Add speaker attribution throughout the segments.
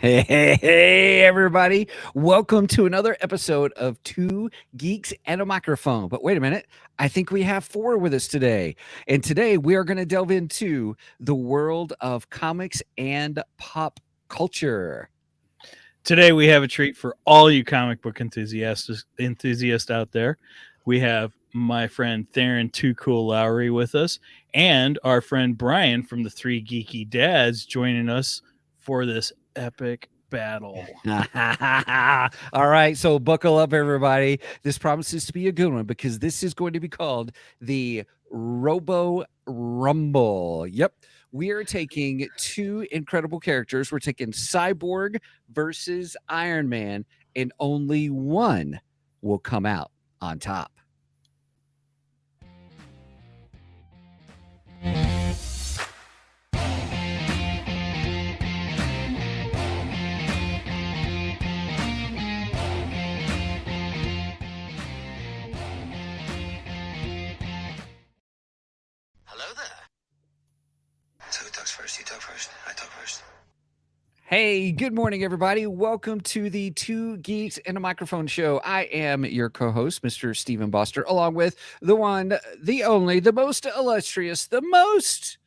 Speaker 1: Hey, everybody. Welcome to another episode of Two Geeks and a Microphone. But wait a minute. I think we have four with us today. And today we are going to delve into the world of comics and pop culture.
Speaker 2: Today we have a treat for all you comic book enthusiasts out there. We have my friend Theron Too Cool Lowry with us, and our friend Brian from the Three Geeky Dads joining us for this epic battle.
Speaker 1: All right, so buckle up, everybody. This promises to be a good one because this is going to be called the Robo-Rumble. Yep. We are taking two incredible characters. We're taking Cyborg versus Iron Man, and only one will come out on top. Hey, good morning, everybody. Welcome to the Two Geeks and a Microphone show. I am your co-host, Mr. Stephen Boster, along with the one, the only, the most illustrious, the most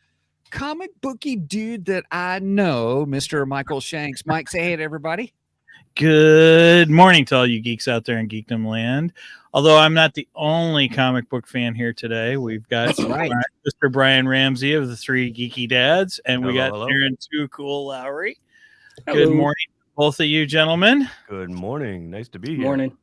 Speaker 1: comic booky dude that I know, Mr. Michael Shanks. Mike, say hey to everybody.
Speaker 2: Good morning to all you geeks out there in Geekdom land. Although I'm not the only comic book fan here today, we've got Mr. Brian Ramsey of the Three Geeky Dads, and we got Theron Too Cool Lowry. Hello. Good morning, both of you gentlemen.
Speaker 3: Good morning. Nice to be here.
Speaker 4: Morning.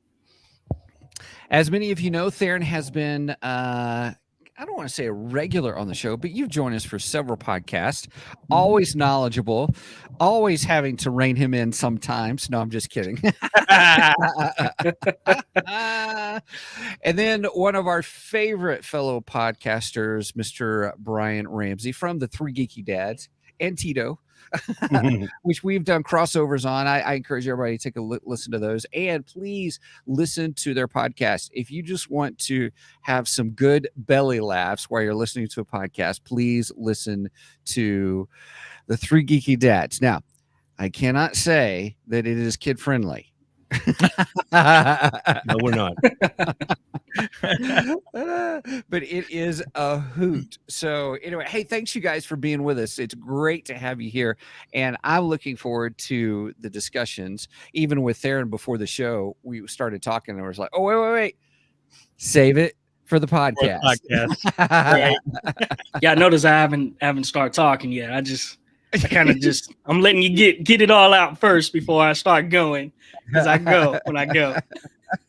Speaker 1: As many of you know, Theron has been, I don't want to say a regular on the show, but you've joined us for several podcasts. Always knowledgeable, always having to rein him in sometimes. No, I'm just kidding. And then one of our favorite fellow podcasters, Mr. Brian Ramsey from the Three Geeky Dads and Tito. Which we've done crossovers on. I encourage everybody to take a listen to those, and please listen to their podcast. If you just want to have some good belly laughs while you're listening to a podcast, please listen to the Three Geeky Dads. Now, I cannot say that it is kid friendly.
Speaker 3: No, we're not.
Speaker 1: But it is a hoot. So anyway, hey, thanks you guys for being with us. It's great to have you here, and I'm looking forward to the discussions. Even with Theron before the show, we started talking, and I was like, "Oh, wait, save it for the podcast."
Speaker 4: Right. Yeah, I noticed I haven't started talking yet. I kind of I'm letting you get it all out first before I start going, because I go when I go.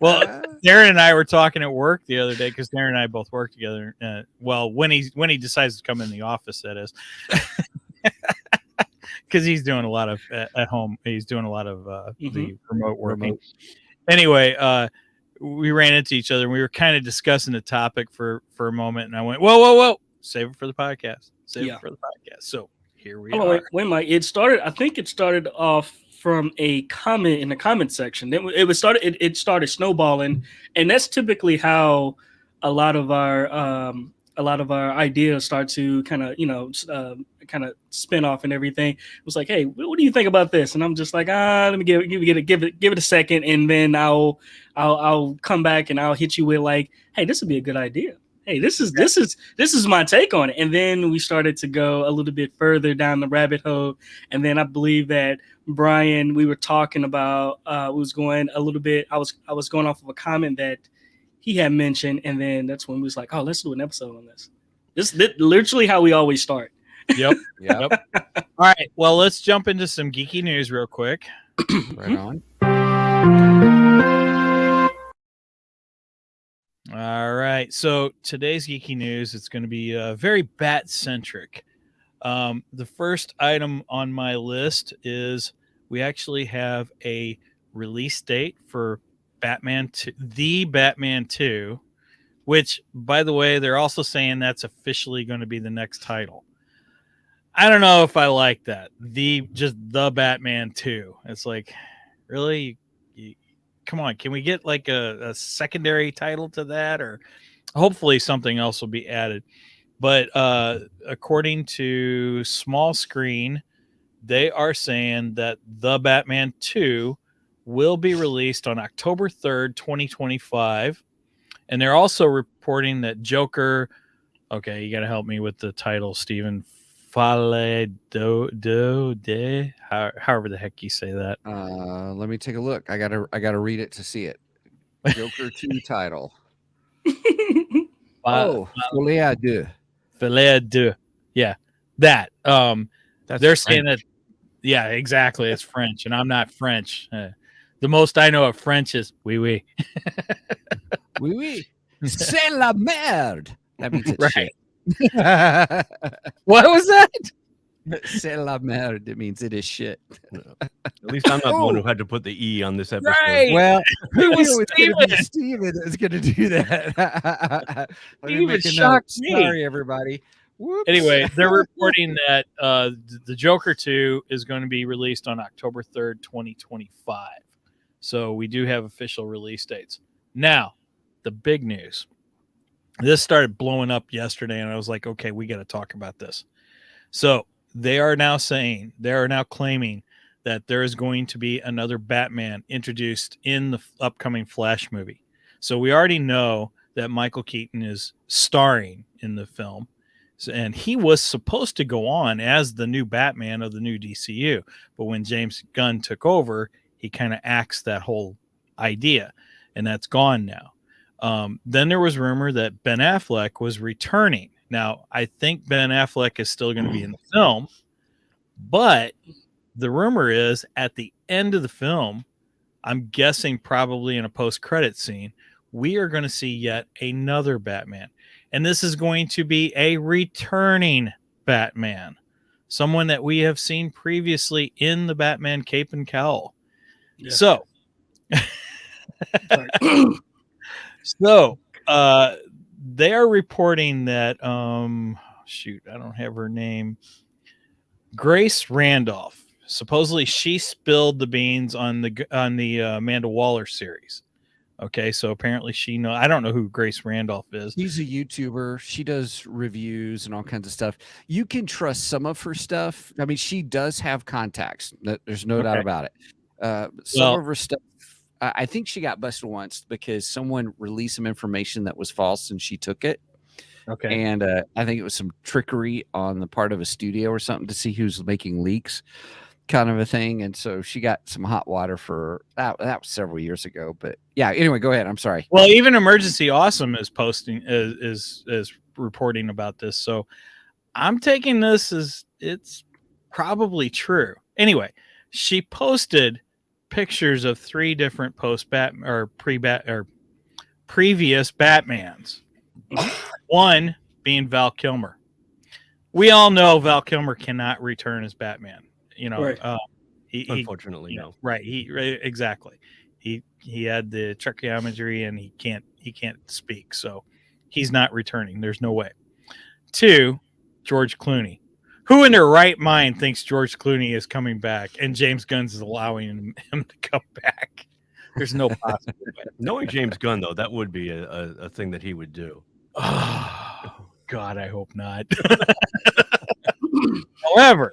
Speaker 2: Well, Darren and I were talking at work the other day, because Darren and I both work together. Well, when he decides to come in the office, that is, because he's doing a lot of at home. He's doing a lot of the remote working. Anyway, we ran into each other and we were kind of discussing the topic for a moment, and I went, "Whoa! Save it for the podcast. Save it for the podcast." So here we are.
Speaker 4: Wait, Mike. I think it started off from a comment in the comment section. It started snowballing, and that's typically how a lot of our ideas start to kind of spin off and everything. It was like, hey, what do you think about this? And I'm just like, let me give it a second, and then I'll come back and I'll hit you with like, hey, this would be a good idea. Hey, this is my take on it. And then we started to go a little bit further down the rabbit hole. And then I believe that Brian, we were talking about, was going a little bit. I was going off of a comment that he had mentioned, and then that's when we was like, oh, let's do an episode on this. This is literally how we always start.
Speaker 2: Yep. All right. Well, let's jump into some geeky news real quick.
Speaker 1: Right on.
Speaker 2: All right. So today's geeky news, it's going to be very bat-centric. The first item on my list is we actually have a release date for Batman 2, which, by the way, they're also saying that's officially going to be the next title. I don't know if I like that. The Batman 2. It's like, really? Come on, can we get like a secondary title to that, or hopefully something else will be added? But according to Small Screen, they are saying that The Batman 2 will be released on October 3rd, 2025. And they're also reporting that Joker, okay, you got to help me with the title, Stephen. However the heck you say that.
Speaker 1: Let me take a look. I gotta read it to see it. Joker 2 title. Folie à deux.
Speaker 2: Filet deux. Yeah, that.
Speaker 3: That's
Speaker 2: They're
Speaker 3: French.
Speaker 2: saying that. Yeah, exactly. It's French, and I'm not French. The most I know of French is oui, oui.
Speaker 1: Oui, oui. C'est la merde. That means it's
Speaker 2: Right.
Speaker 1: shit.
Speaker 2: What was that?
Speaker 1: C'est la merde. It means it is shit.
Speaker 3: At least I'm not the one who had to put the E on this episode.
Speaker 2: Right.
Speaker 1: Well,
Speaker 2: Who was
Speaker 1: it's going to be
Speaker 2: Steven?
Speaker 1: Steven that's going to do that. Let me
Speaker 2: Steven
Speaker 1: make a note.
Speaker 2: shocked me.
Speaker 1: Sorry, everybody. Whoops.
Speaker 2: Anyway, they're reporting that the Joker 2 is going to be released on October 3rd, 2025. So we do have official release dates. Now, the big news. This started blowing up yesterday, and I was like, okay, we got to talk about this. So they are now claiming that there is going to be another Batman introduced in the upcoming Flash movie. So we already know that Michael Keaton is starring in the film. And he was supposed to go on as the new Batman of the new DCU. But when James Gunn took over, he kind of axed that whole idea. And that's gone now. Then there was rumor that Ben Affleck was returning. Now, I think Ben Affleck is still going to be in the film. But the rumor is at the end of the film, I'm guessing probably in a post-credit scene, we are going to see yet another Batman. And this is going to be a returning Batman, someone that we have seen previously in the Batman cape and cowl. Yeah. So, they are reporting that, I don't have her name. Grace Randolph. Supposedly she spilled the beans on the Amanda Waller series. Okay, so apparently I don't know who Grace Randolph is.
Speaker 1: She's a YouTuber. She does reviews and all kinds of stuff. You can trust some of her stuff. I mean, she does have contacts. There's no doubt about it. Some of her stuff, I think she got busted once because someone released some information that was false and she took it.
Speaker 2: Okay.
Speaker 1: And I think it was some trickery on the part of a studio or something to see who's making leaks, kind of a thing. And so she got some hot water for that. That was several years ago. But yeah, anyway, go ahead. I'm sorry.
Speaker 2: Well, even Emergency Awesome is posting is reporting about this. So I'm taking this as it's probably true. Anyway, she posted pictures of 3 different previous Batmans. One being Val Kilmer. We all know Val Kilmer cannot return as Batman. Right.
Speaker 3: Unfortunately, no.
Speaker 2: Right. Exactly. He had the tracheotomy and he can't speak, so he's not returning. There's no way. 2, George Clooney. Who in their right mind thinks George Clooney is coming back and James Gunn's is allowing him to come back? There's no possible way.
Speaker 3: Knowing James Gunn, though, that would be a thing that he would do.
Speaker 2: Oh, God, I hope not. However,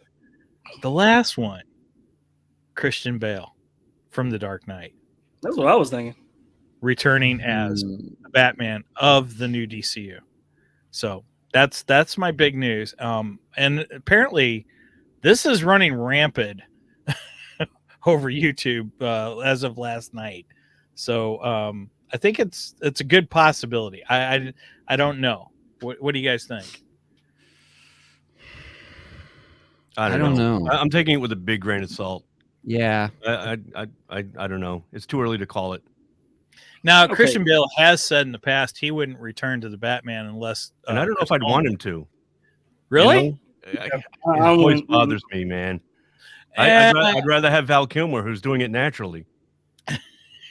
Speaker 2: the last one, Christian Bale from The Dark Knight.
Speaker 4: That's what I was thinking.
Speaker 2: Returning as the Batman of the new DCU. So that's my big news. And apparently this is running rampant over YouTube as of last night. So I think it's a good possibility. I don't know. What do you guys think?
Speaker 1: I don't know.
Speaker 3: I'm taking it with a big grain of salt.
Speaker 1: Yeah.
Speaker 3: I don't know. It's too early to call it.
Speaker 2: Now, okay. Christian Bale has said in the past he wouldn't return to the Batman unless...
Speaker 3: and I don't know if I'd want him to.
Speaker 2: Really?
Speaker 3: His voice bothers me, man. I'd rather have Val Kilmer, who's doing it naturally.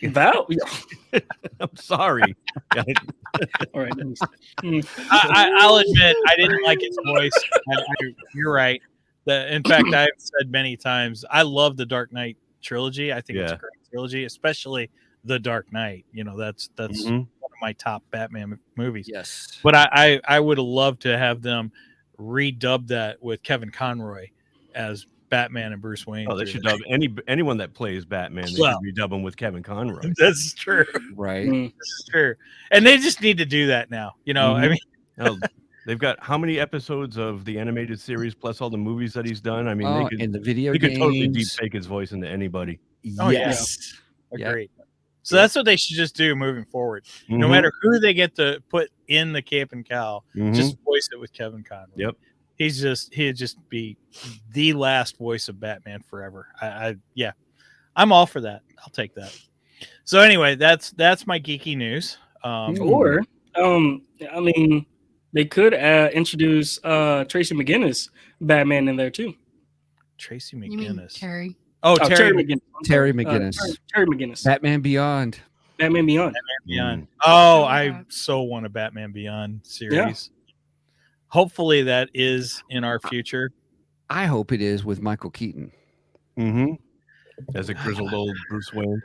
Speaker 4: Val?
Speaker 3: I'm sorry.
Speaker 4: All right.
Speaker 2: I'll admit I didn't like his voice. You're right. In fact, I've said many times, I love the Dark Knight trilogy. I think it's a great trilogy, especially The Dark Knight. That's one of my top Batman movies.
Speaker 1: Yes.
Speaker 2: But I would have loved to have them redub that with Kevin Conroy as Batman and Bruce Wayne.
Speaker 3: Oh, they should dub anyone that plays Batman. They should be dubbing with Kevin Conroy.
Speaker 2: That's true.
Speaker 1: Right.
Speaker 2: That's true. And they just need to do that now. You know, I mean,
Speaker 3: they've got how many episodes of the animated series plus all the movies that he's done? I mean,
Speaker 1: in the video
Speaker 3: they
Speaker 1: games.
Speaker 3: could totally deep fake his voice into anybody.
Speaker 1: Oh,
Speaker 2: yes. Yeah. Agreed. So that's what they should just do moving forward. No matter who they get to put in the cape and cowl, just voice it with Kevin Conroy.
Speaker 3: Yep.
Speaker 2: He'd just be the last voice of Batman forever. I'm all for that. I'll take that. So anyway, that's my geeky news.
Speaker 4: I mean, they could introduce Tracy McGinnis Batman in there too.
Speaker 2: Tracy McGinnis.
Speaker 5: You mean Terry?
Speaker 2: Oh,
Speaker 4: Terry McGinnis.
Speaker 1: Terry McGinnis.
Speaker 4: Terry McGinnis.
Speaker 1: Batman Beyond.
Speaker 4: Batman Beyond.
Speaker 2: Beyond. Oh, I so want a Batman Beyond series. Yeah. Hopefully that is in our future.
Speaker 1: I hope it is with Michael Keaton.
Speaker 3: As a grizzled old Bruce Wayne.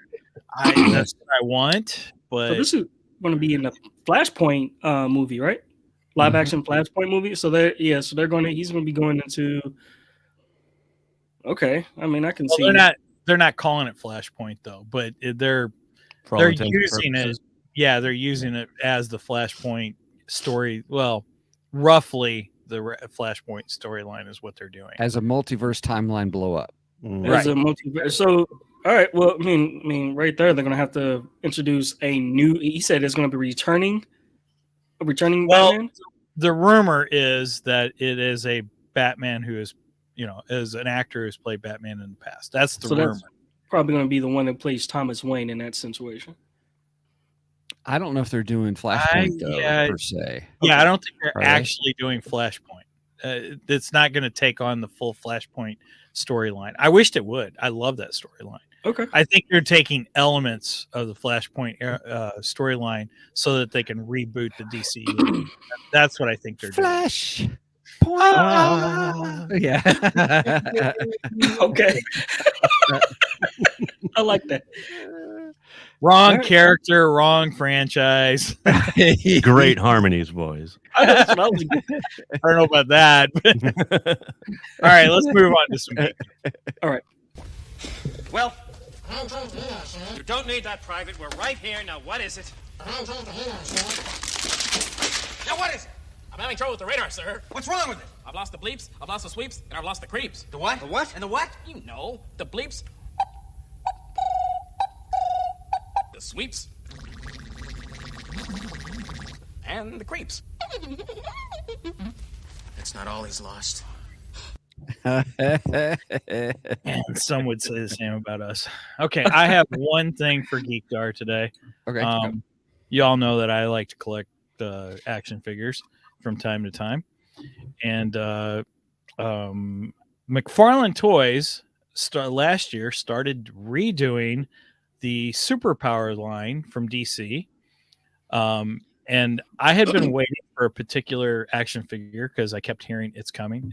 Speaker 2: That's what I want. But
Speaker 4: so this is going to be in the Flashpoint movie, right? Live action Flashpoint movie. So he's going to be going into. Okay, I mean, I can see.
Speaker 2: They're not calling it Flashpoint though, but they're using it. Yeah, they're using it as the Flashpoint story. Well, roughly the Flashpoint storyline is what they're doing
Speaker 1: as a multiverse timeline blow up.
Speaker 4: As a multiverse. So, all right. Well, I mean, right there, they're going to have to introduce a new. He said it's going to be returning. Batman.
Speaker 2: The rumor is that it is a Batman who is. As an actor who's played Batman in the past. That's the rumor. That's
Speaker 4: probably going to be the one that plays Thomas Wayne in that situation.
Speaker 1: I don't know if they're doing Flashpoint per se.
Speaker 2: Yeah, I don't think they're actually doing Flashpoint. It's not going to take on the full Flashpoint storyline. I wished it would. I love that storyline.
Speaker 4: Okay.
Speaker 2: I think they're taking elements of the Flashpoint storyline so that they can reboot the DCU. That's what I think they're doing.
Speaker 1: Yeah.
Speaker 4: Okay. I like that.
Speaker 2: Wrong character, wrong franchise.
Speaker 3: Great harmonies, boys.
Speaker 2: I don't know about that. All right, let's move on to some.
Speaker 4: All right.
Speaker 6: Well, you don't need that, Private. We're right here. Now, what is it? Now, what is it? I'm having trouble with the radar, sir. What's wrong with it? I've lost the bleeps, I've lost the sweeps, and I've lost the creeps. The what? The what? And the what? You know, the bleeps, the sweeps, and the creeps. That's not all he's lost.
Speaker 2: And some would say the same about us. Okay, I have one thing for Geekdar today.
Speaker 1: Okay.
Speaker 2: You all know that I like to collect action figures from time to time, and McFarlane Toys last year started redoing the Superpower line from DC, and I had been waiting for a particular action figure because I kept hearing it's coming.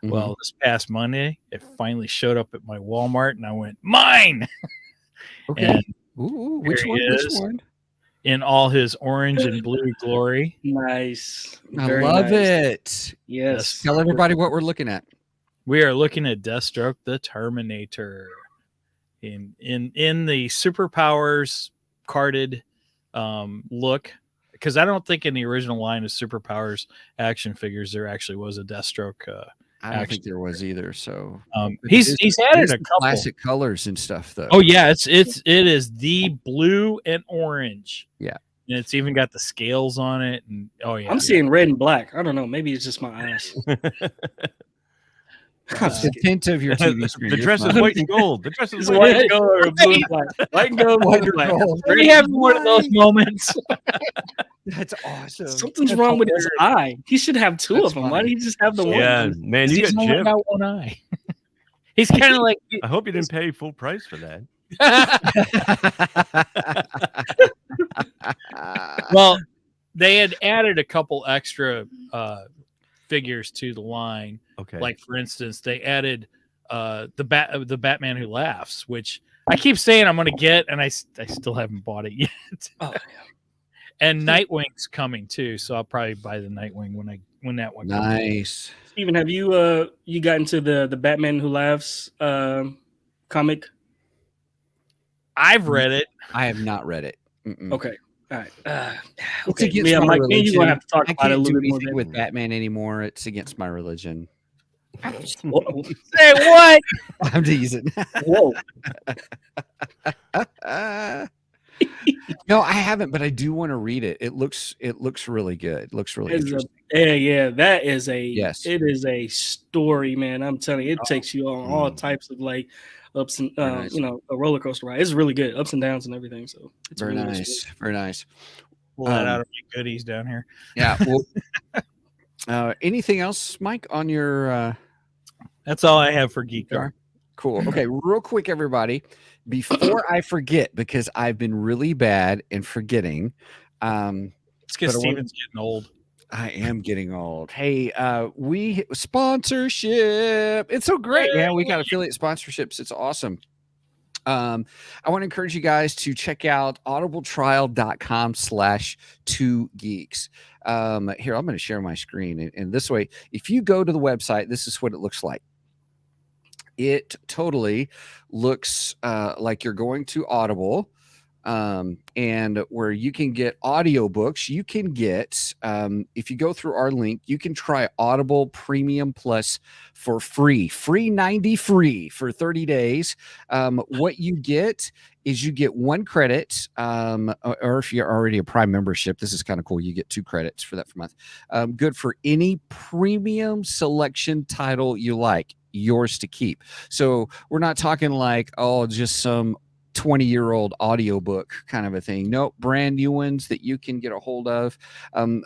Speaker 2: Well, this past Monday it finally showed up at my Walmart, and I went, mine.
Speaker 1: Okay.
Speaker 2: And
Speaker 1: which one?
Speaker 2: In all his orange and blue glory.
Speaker 4: Nice.
Speaker 1: I love it.
Speaker 4: Yes.
Speaker 1: Tell everybody what we're looking at.
Speaker 2: We are looking at Deathstroke the Terminator in the Superpowers carded look, because I don't think in the original line of Superpowers action figures there actually was a Deathstroke.
Speaker 1: I don't think there was either. So
Speaker 2: he's added a couple
Speaker 1: classic colors and stuff though.
Speaker 2: Oh yeah, it is the blue and orange.
Speaker 1: Yeah,
Speaker 2: and it's even got the scales on it. And
Speaker 4: I'm seeing red and black. I don't know. Maybe it's just my eyes.
Speaker 1: It's the tint of your TV screen.
Speaker 3: The dress is white and gold. The dress is
Speaker 4: white and gold or blue and black. White and gold,
Speaker 1: white
Speaker 4: and black.
Speaker 2: We have one of those moments.
Speaker 1: That's awesome.
Speaker 4: Something's wrong with his eye. He should have two of them. Why do you just have the one?
Speaker 3: Yeah, man, you got Jim.
Speaker 2: Got one eye. He's kind of like.
Speaker 3: I hope you didn't pay full price for that.
Speaker 2: Well, they had added a couple extra figures to the line.
Speaker 3: Okay.
Speaker 2: Like for instance, they added the Batman Who Laughs, which I keep saying I'm going to get, and I still haven't bought it yet.
Speaker 4: Oh.
Speaker 2: And Nightwing's coming too, so I'll probably buy the Nightwing when that one comes.
Speaker 1: Nice.
Speaker 4: Steven, have you you got into the Batman Who Laughs comic?
Speaker 2: I've read it.
Speaker 1: I have not read it. Mm-mm.
Speaker 4: Okay. All right.
Speaker 1: It's
Speaker 4: Okay.
Speaker 1: against
Speaker 4: Yeah,
Speaker 1: my
Speaker 4: Mike, me and you
Speaker 1: religion.
Speaker 4: gonna have to talk
Speaker 1: I
Speaker 4: about it a
Speaker 1: can't
Speaker 4: little
Speaker 1: do
Speaker 4: bit more.
Speaker 1: anything with Batman anymore. It's against my religion.
Speaker 4: Whoa.
Speaker 2: Say what?
Speaker 1: I'm teasing.
Speaker 4: Whoa.
Speaker 1: No, I haven't, but I do want to read it. It looks really good. Looks really interesting.
Speaker 4: Yeah, that is a
Speaker 1: Yes.
Speaker 4: It is a story, man. I'm telling you, it takes you on all types of like ups and
Speaker 1: nice.
Speaker 4: you know, a roller coaster ride. It's really good, ups and downs and everything. So it's
Speaker 1: Very
Speaker 4: really
Speaker 1: nice. Very nice.
Speaker 2: Pull that out of my goodies down here.
Speaker 1: Yeah. Well, anything else, Mike, on your
Speaker 2: That's all I have for Geek Jar.
Speaker 1: Cool. Okay, real quick, everybody, before I forget, because I've been really bad in forgetting.
Speaker 2: It's because Steven's getting old.
Speaker 1: I am getting old. Hey, we sponsorship. It's so great, man. We got affiliate sponsorships. It's awesome. I want to encourage you guys to check out audibletrial.com/2geeks. Here, I'm going to share my screen. And this way, if you go to the website, this is what it looks like. It totally looks like you're going to Audible, and where you can get audiobooks. You can get, if you go through our link, you can try Audible Premium Plus for free 90 free for 30 days. What you get is you get 1 credit, or if you're already a Prime membership, this is kind of cool. You get 2 credits for that per month. Good for any premium selection title you like, yours to keep. So we're not talking like, oh, just some 20-year-old audiobook kind of a thing. Nope, brand new ones that you can get a hold of.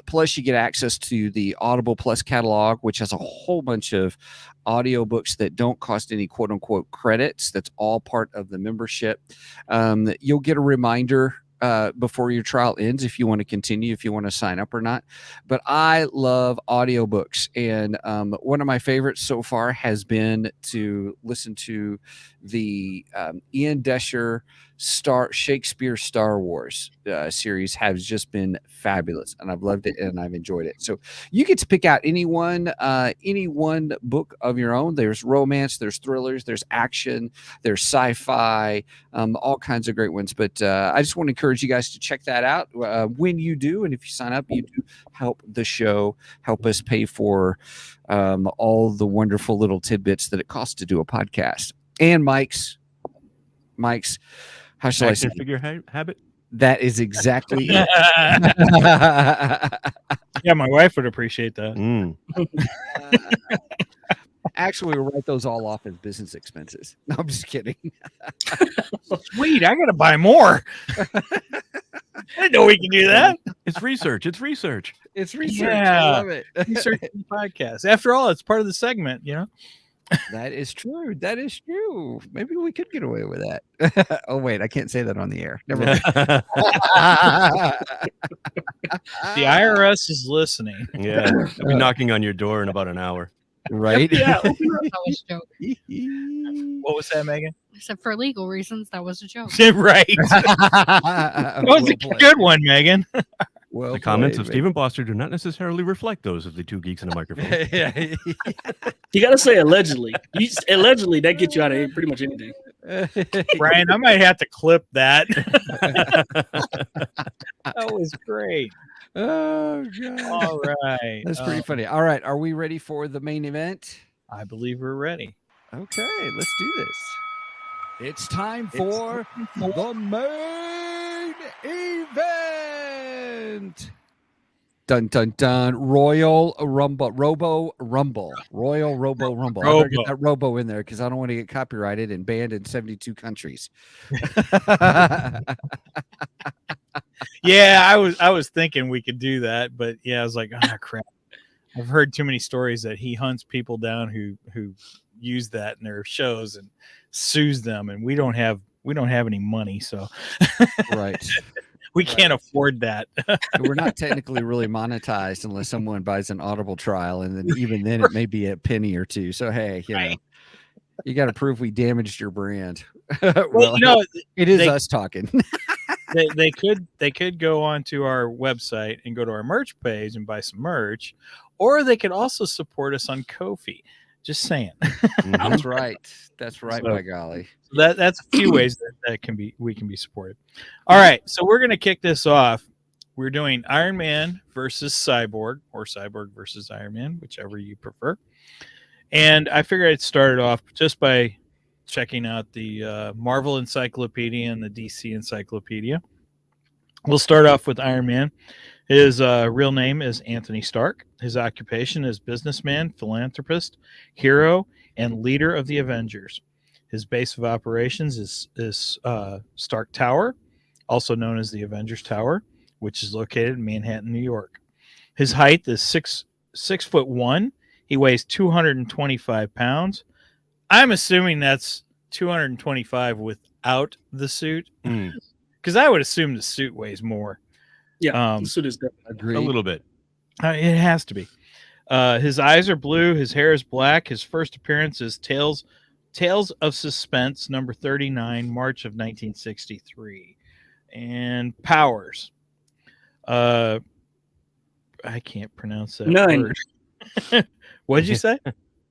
Speaker 1: Plus you get access to the Audible Plus catalog, which has a whole bunch of audiobooks that don't cost any quote unquote credits. That's all part of the membership. You'll get a reminder before your trial ends if you want to continue, if you want to sign up or not. But I love audiobooks, and one of my favorites so far has been to listen to the Ian Desher Shakespeare Star Wars series. Has just been fabulous, and I've loved it and I've enjoyed it. So you get to pick out any one book of your own. There's romance, there's thrillers, there's action, there's sci-fi, all kinds of great ones. But I just want to encourage you guys to check that out when you do, and if you sign up, you do help the show, help us pay for all the wonderful little tidbits that it costs to do a podcast. And Mike's, how shall I say?
Speaker 3: Figure habit.
Speaker 1: That is exactly it.
Speaker 2: Yeah, my wife would appreciate that.
Speaker 1: Actually, we'll write those all off as business expenses. No, I'm just kidding.
Speaker 2: Sweet, I gotta buy more. I didn't know we can do that.
Speaker 3: It's research. It's research.
Speaker 1: It's research.
Speaker 2: Yeah.
Speaker 1: I love it.
Speaker 2: Research the podcast. After all, it's part of the segment, you know.
Speaker 1: That is true. That is true. Maybe we could get away with that. Oh wait, I can't say that on the air. Never mind.
Speaker 2: The IRS is listening.
Speaker 3: Yeah, I'll be knocking on your door in about an hour.
Speaker 1: Right?
Speaker 4: Yeah.
Speaker 5: That was a joke.
Speaker 2: What was that, Megan?
Speaker 5: I said for legal reasons, that was a joke.
Speaker 2: Right. That was a good one, Megan.
Speaker 1: Well,
Speaker 3: The comments of Stephen Foster do not necessarily reflect those of the 2 geeks in a microphone.
Speaker 4: You gotta say allegedly. Allegedly, that gets you out of pretty much anything.
Speaker 2: Brian, I might have to clip that. That was great.
Speaker 1: Oh god.
Speaker 2: All right.
Speaker 1: That's pretty funny. All right, are we ready for the main event?
Speaker 2: I believe we're ready.
Speaker 1: Okay, let's do this. It's time for the main event. Dun dun dun! Royal Rumble, Robo-Rumble, Royal Robo-Rumble. I better get that Robo in there because I don't want to get copyrighted and banned in 72 countries.
Speaker 2: Yeah, I was thinking we could do that, but yeah, I was like, oh crap. I've heard too many stories that he hunts people down who use that in their shows and sues them, and we don't have any money, so
Speaker 1: Right.
Speaker 2: We can't afford that.
Speaker 1: We're not technically really monetized unless someone buys an Audible trial, and then even then it may be a penny or two. So hey, you know, you got to prove we damaged your brand. Well,
Speaker 2: you know,
Speaker 1: it is us talking.
Speaker 2: they could go onto our website and go to our merch page and buy some merch, or they could also support us on Ko-fi. Just saying.
Speaker 1: That's right. That's right.
Speaker 2: So-
Speaker 1: by golly.
Speaker 2: That's a few ways that we can be supported. All right, so we're gonna kick this off. We're doing Iron Man versus Cyborg, or Cyborg versus Iron Man, whichever you prefer. And I figured I'd start it off just by checking out the Marvel Encyclopedia and the DC Encyclopedia. We'll start off with Iron Man. His real name is Anthony Stark. His occupation is businessman, philanthropist, hero, and leader of the Avengers. His base of operations is Stark Tower, also known as the Avengers Tower, which is located in Manhattan, New York. His height is 6'1". He weighs 225 pounds. I'm assuming that's 225 without the suit, because I would assume the suit weighs more.
Speaker 4: Yeah, the suit is definitely
Speaker 1: Agreed.
Speaker 3: A little bit.
Speaker 2: It has to be. His eyes are blue. His hair is black. His first appearance is Tales of Suspense, number 39, March of 1963. And powers. I can't pronounce that
Speaker 4: None.
Speaker 2: word. What'd you say?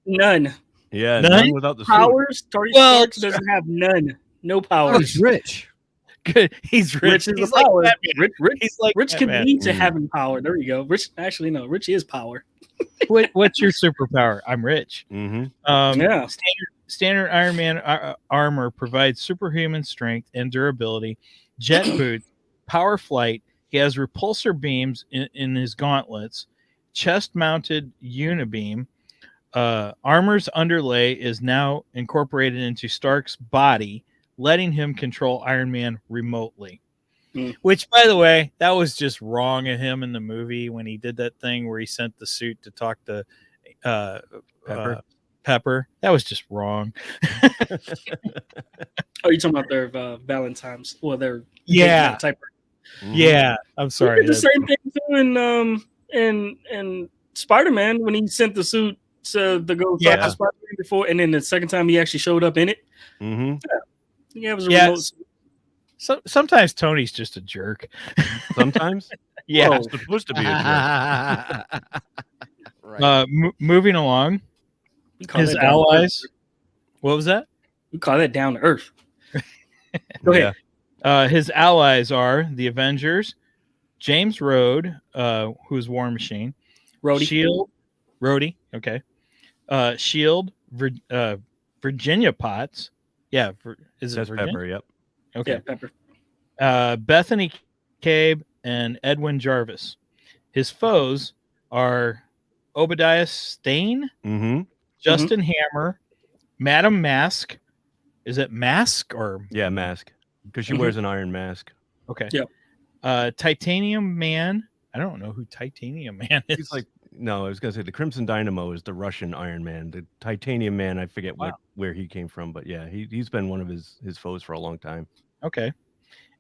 Speaker 4: none
Speaker 3: Yeah,
Speaker 2: None?
Speaker 3: none without the suit.
Speaker 4: powers. Tony
Speaker 2: Well,
Speaker 4: Stark doesn't have none. No
Speaker 1: Oh,
Speaker 4: powers.
Speaker 1: he's rich.
Speaker 2: Good. He's rich.
Speaker 4: Rich is
Speaker 2: He's
Speaker 4: the
Speaker 2: like
Speaker 4: power.
Speaker 2: Batman.
Speaker 4: Rich
Speaker 2: He's like
Speaker 4: can
Speaker 2: Batman.
Speaker 4: lead to having power. There you go. Rich, actually, no. Rich is power.
Speaker 2: What's your superpower? I'm rich.
Speaker 3: Mm-hmm.
Speaker 4: Yeah.
Speaker 2: Standard Iron Man armor provides superhuman strength and durability, jet boots, power flight. He has repulsor beams in his gauntlets, chest-mounted unibeam. Armor's underlay is now incorporated into Stark's body, letting him control Iron Man remotely. Which, by the way, that was just wrong of him in the movie when he did that thing where he sent the suit to talk to Pepper. That was just wrong.
Speaker 4: Oh, you're talking about their Valentine's? Well, their
Speaker 2: Yeah.
Speaker 4: type.
Speaker 2: Yeah, I'm sorry.
Speaker 4: He did the same thing too in Spider-Man when he sent the suit to go talk to Spider-Man before, and then the second time he actually showed up in it.
Speaker 3: Mm-hmm.
Speaker 4: Yeah, it was a remote suit.
Speaker 2: Sometimes Tony's just a jerk.
Speaker 3: Sometimes.
Speaker 2: Yeah.
Speaker 3: Well, it's supposed to be a jerk.
Speaker 1: Right.
Speaker 2: Moving along,
Speaker 4: We call
Speaker 2: his
Speaker 4: that down to
Speaker 2: allies.
Speaker 4: earth.
Speaker 2: What was that?
Speaker 4: We call that down to earth. Go ahead.
Speaker 2: His allies are the Avengers, James Rhodes, who's War Machine,
Speaker 4: Rhodey.
Speaker 2: Shield, Rhodey, okay, Shield, Virginia Potts, is it
Speaker 3: That's
Speaker 2: Virginia?
Speaker 3: Pepper. Yep.
Speaker 2: Okay,
Speaker 4: Yeah, Pepper.
Speaker 2: Bethany Cabe and Edwin Jarvis. His foes are Obadiah Stane,
Speaker 3: Mm-hmm.
Speaker 2: Justin Hammer, Madam Mask. Is it Mask or
Speaker 3: Yeah, mask. Because she wears an iron mask.
Speaker 2: okay?
Speaker 4: Yep.
Speaker 2: Titanium Man. I don't know who Titanium Man is.
Speaker 3: He's like, no, I was gonna say the Crimson Dynamo is the Russian Iron Man. The Titanium Man, I forget where he came from, but yeah, he's been one of his foes for a long time.
Speaker 2: Okay.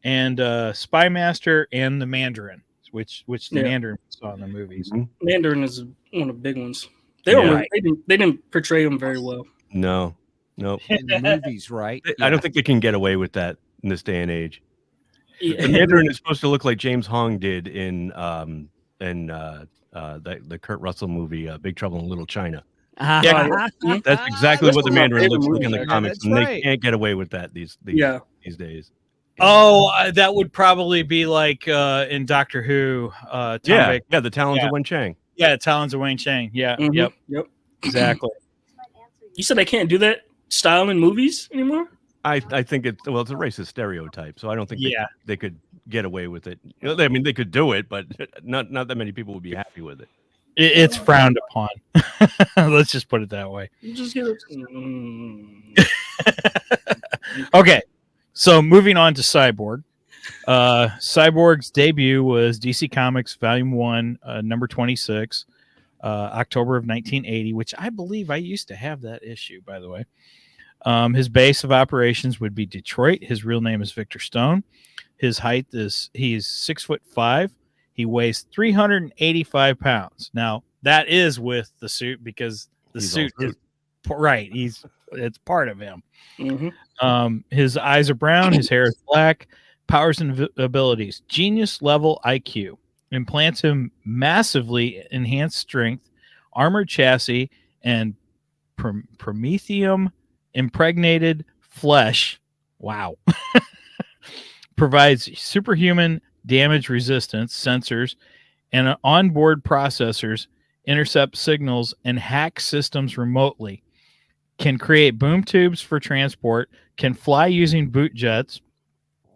Speaker 2: And Spy Master and the Mandarin, which the Mandarin saw in the movies.
Speaker 3: Mm-hmm.
Speaker 4: Mandarin is one of the big ones. They didn't portray him very well.
Speaker 3: No. Nope.
Speaker 1: In the movies, right?
Speaker 3: I don't think they can get away with that in this day and age.
Speaker 4: Yeah.
Speaker 3: The Mandarin is supposed to look like James Hong did in the Kurt Russell movie Big Trouble in Little China.
Speaker 2: Yeah.
Speaker 3: That's exactly what the
Speaker 4: my
Speaker 3: Mandarin
Speaker 4: favorite
Speaker 3: looks like in
Speaker 4: movie,
Speaker 3: the comics,
Speaker 1: that's
Speaker 3: and
Speaker 1: right.
Speaker 3: they can't get away with that these days.
Speaker 2: Oh, that would probably be like in Doctor Who. Tom Baker.
Speaker 3: Yeah, the Talons of Wen Chang.
Speaker 2: Yeah, Talons of Wayne Chang. Yeah,
Speaker 4: Mhm.
Speaker 2: yep, exactly.
Speaker 4: You said they can't do that style in movies anymore?
Speaker 3: I think it's a racist stereotype, so I don't think they could get away with it. You know, I mean, they could do it, but not that many people would be happy with it.
Speaker 2: It's frowned upon. Let's just put it that way.
Speaker 4: You just get it.
Speaker 2: Okay, so moving on to Cyborg. Cyborg's debut was DC Comics Volume 1, number 26, October of 1980, which I believe I used to have that issue, by the way. His base of operations would be Detroit. His real name is Victor Stone. His height is 6'5". He weighs 385 pounds. Now that is with the suit because the suit is right. It's part of him.
Speaker 4: Mm-hmm.
Speaker 2: His eyes are brown. His hair is black. powers and abilities. Genius level IQ. Implants him massively enhanced strength, armored chassis, and promethium impregnated flesh. Wow. Provides superhuman damage resistance sensors and onboard processors, intercept signals, and hack systems remotely. Can create boom tubes for transport, can fly using boot jets.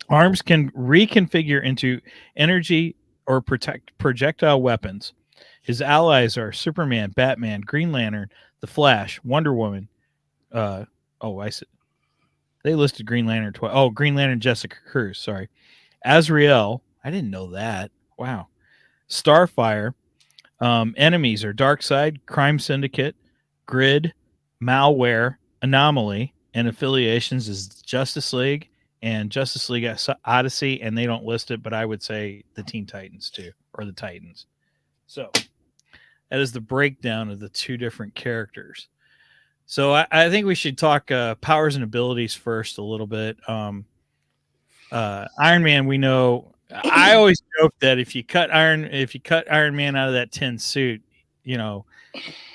Speaker 2: Arms can reconfigure into energy or projectile weapons. His allies are Superman, Batman, Green Lantern, The Flash, Wonder Woman. I said they listed Green Lantern twice. Oh, Green Lantern, Jessica Cruz. Sorry, Azrael. I didn't know that. Wow. Starfire. Enemies are Darkseid, Crime Syndicate, Grid, Malware, Anomaly, and affiliations is Justice League and Justice League Odyssey, and they don't list it, but I would say the Teen Titans too, or the Titans. So that is the breakdown of the two different characters. So I think we should talk powers and abilities first a little bit. Iron Man, we know. I always joke that if you cut Iron Man out of that tin suit,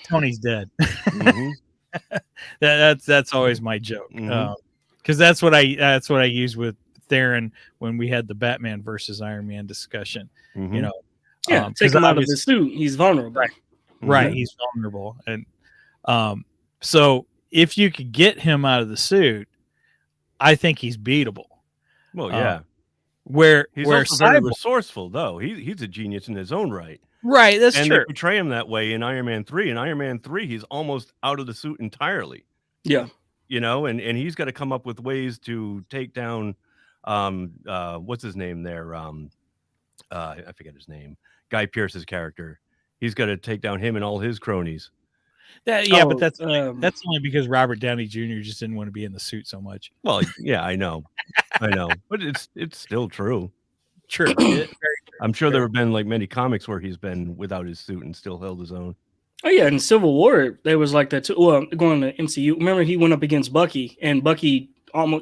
Speaker 2: Tony's dead.
Speaker 3: Mm-hmm.
Speaker 2: That's always my joke, because that's what I use with Theron when we had the Batman versus Iron Man discussion.
Speaker 3: Mm-hmm.
Speaker 4: Take him out of the suit. He's vulnerable.
Speaker 2: Right. He's vulnerable, and so if you could get him out of the suit, I think he's beatable.
Speaker 3: Well, yeah.
Speaker 2: Where
Speaker 3: also very resourceful, though. He's a genius in his own right.
Speaker 2: Right, that's
Speaker 3: and
Speaker 2: true.
Speaker 3: They portray him that way in Iron Man 3. In Iron Man 3, he's almost out of the suit entirely.
Speaker 4: Yeah.
Speaker 3: And he's got to come up with ways to take down what's his name there? I forget his name. Guy Pearce's character. He's got to take down him and all his cronies.
Speaker 2: But that's only because Robert Downey Jr. just didn't want to be in the suit so much.
Speaker 3: Well, yeah, I know, but it's still true.
Speaker 2: True. Very true.
Speaker 3: I'm sure there have been like many comics where he's been without his suit and still held his own.
Speaker 4: Oh yeah, in Civil War there was like that too. Well, going to MCU, remember he went up against Bucky, and Bucky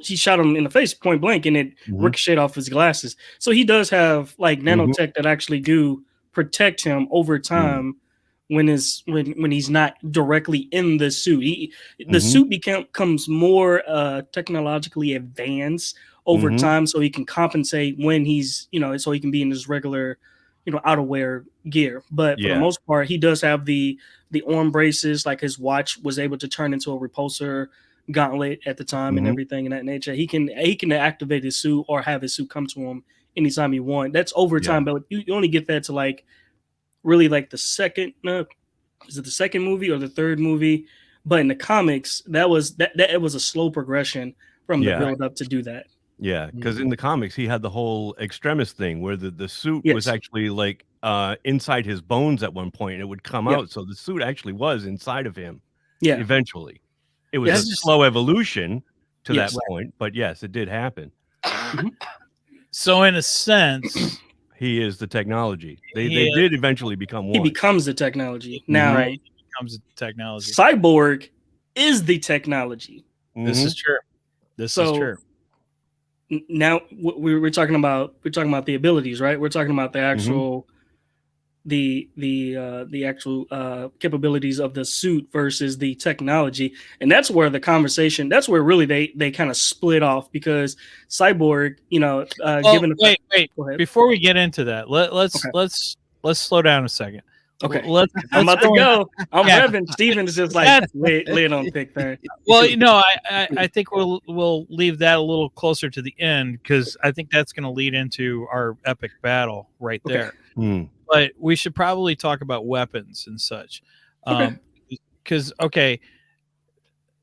Speaker 4: he shot him in the face point blank, and it ricocheted off his glasses. So he does have like nanotech that actually do protect him over time. When he's not directly in the suit, the suit becomes more technologically advanced over time, so he can compensate when he's so he can be in his regular outerwear gear. But for the most part, he does have the arm braces. Like his watch was able to turn into a repulsor gauntlet at the time and everything in that nature. He can activate his suit or have his suit come to him anytime he wants. That's over time, but you only get that to like really like the second is it the second movie or the third movie? But in the comics, that was it was a slow progression from the build up to do that.
Speaker 3: Yeah, because in the comics he had the whole Extremis thing where the suit was actually like inside his bones at one point, and it would come out. So the suit actually was inside of him. Yeah, eventually, it was a slow evolution to that point, but yes, it did happen.
Speaker 2: So in a sense,
Speaker 3: he is the technology. They did eventually become one.
Speaker 4: He becomes the technology. Now
Speaker 2: he becomes the technology.
Speaker 4: Cyborg is the technology.
Speaker 2: This is true. This is true.
Speaker 4: Now we're talking about the abilities, right? We're talking about the actual the actual capabilities of the suit versus the technology, and that's where the conversation. That's where really they kind of split off, because Cyborg,
Speaker 2: wait. Before we get into that, let's slow down a second.
Speaker 4: Okay, I'm about to go. I'm revving. Steven's just like lay on thick there.
Speaker 2: Well, I think we'll leave that a little closer to the end, because I think that's going to lead into our epic battle right there. But we should probably talk about weapons and such, because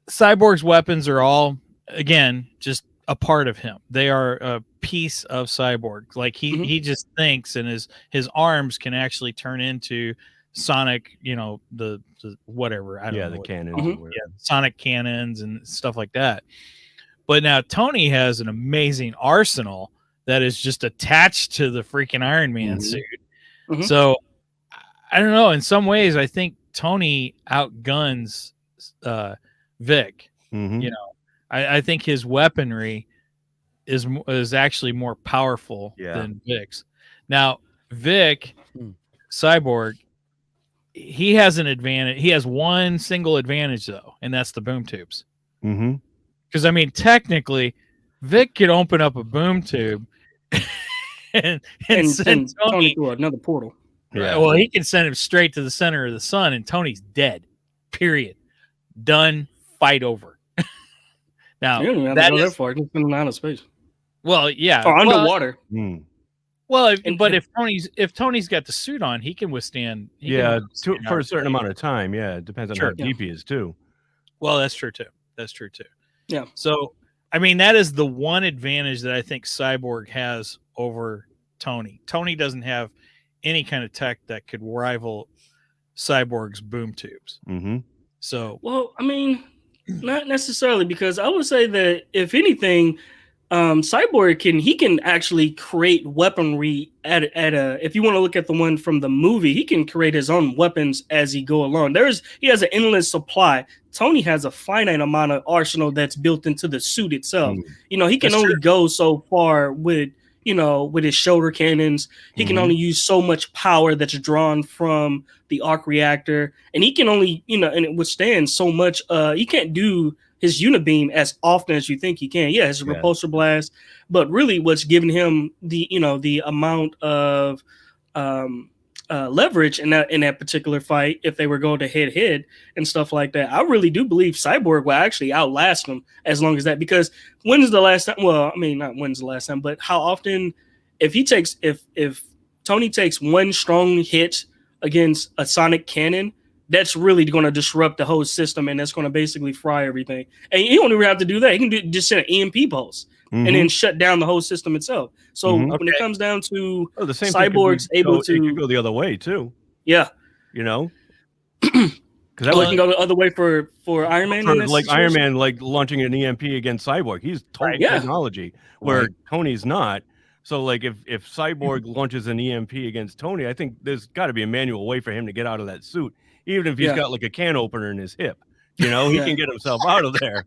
Speaker 2: Cyborg's weapons are all, again, just a part of him. They are a piece of Cyborg. Like he just thinks, and his arms can actually turn into sonic, the whatever. I don't know.
Speaker 3: The cannons.
Speaker 2: Sonic cannons and stuff like that. But now Tony has an amazing arsenal that is just attached to the freaking Iron Man suit. So I don't know. In some ways, I think Tony outguns Vic. I think his weaponry is actually more powerful than Vic's. Now, Vic Cyborg, he has an advantage. He has one single advantage though, and that's the boom tubes. Because I mean, technically, Vic could open up a boom tube and send Tony
Speaker 4: through another portal.
Speaker 2: Yeah. Well, he can send him straight to the center of the sun, and Tony's dead. Period. Done. Fight over. Now,
Speaker 4: you don't even have to go that far. Just in outer space.
Speaker 2: Well, yeah.
Speaker 4: Or underwater.
Speaker 2: Well, if Tony's got the suit on, he can withstand.
Speaker 3: For a certain amount of time. Yeah, it depends on how deep he is too.
Speaker 2: Well, that's true too.
Speaker 4: Yeah.
Speaker 2: So, I mean, that is the one advantage that I think Cyborg has over Tony. Tony doesn't have any kind of tech that could rival Cyborg's boom tubes. So,
Speaker 4: well, I mean, not necessarily, because I would say that if anything, Cyborg can actually create weaponry at a. If you want to look at the one from the movie, he can create his own weapons as he go along. He has an endless supply. Tony has a finite amount of arsenal that's built into the suit itself. You know, he can only go so far with his shoulder cannons. He can only use so much power that's drawn from the arc reactor, and he can only and it withstands so much. He can't do his unibeam as often as you think he can. Yeah, his repulsor blast, but really what's giving him the amount of leverage in that particular fight, if they were going to head and stuff like that, I really do believe Cyborg will actually outlast him as long as that. Because when is the last time? Well, I mean, not when's the last time, but how often? If Tony takes one strong hit against a sonic cannon, that's really going to disrupt the whole system, and that's going to basically fry everything. And he don't even have to do that. He can just send an EMP pulse and then shut down the whole system itself. So when it comes down to
Speaker 3: the same
Speaker 4: Cyborg's able to...
Speaker 3: It could go the other way, too.
Speaker 4: Yeah.
Speaker 3: You know?
Speaker 4: Because that can go the other way for Iron Man?
Speaker 3: Iron Man, launching an EMP against Cyborg. He's total technology, where Tony's not. So, if Cyborg launches an EMP against Tony, I think there's got to be a manual way for him to get out of that suit. Even if he's got a can opener in his hip, he can get himself out of there.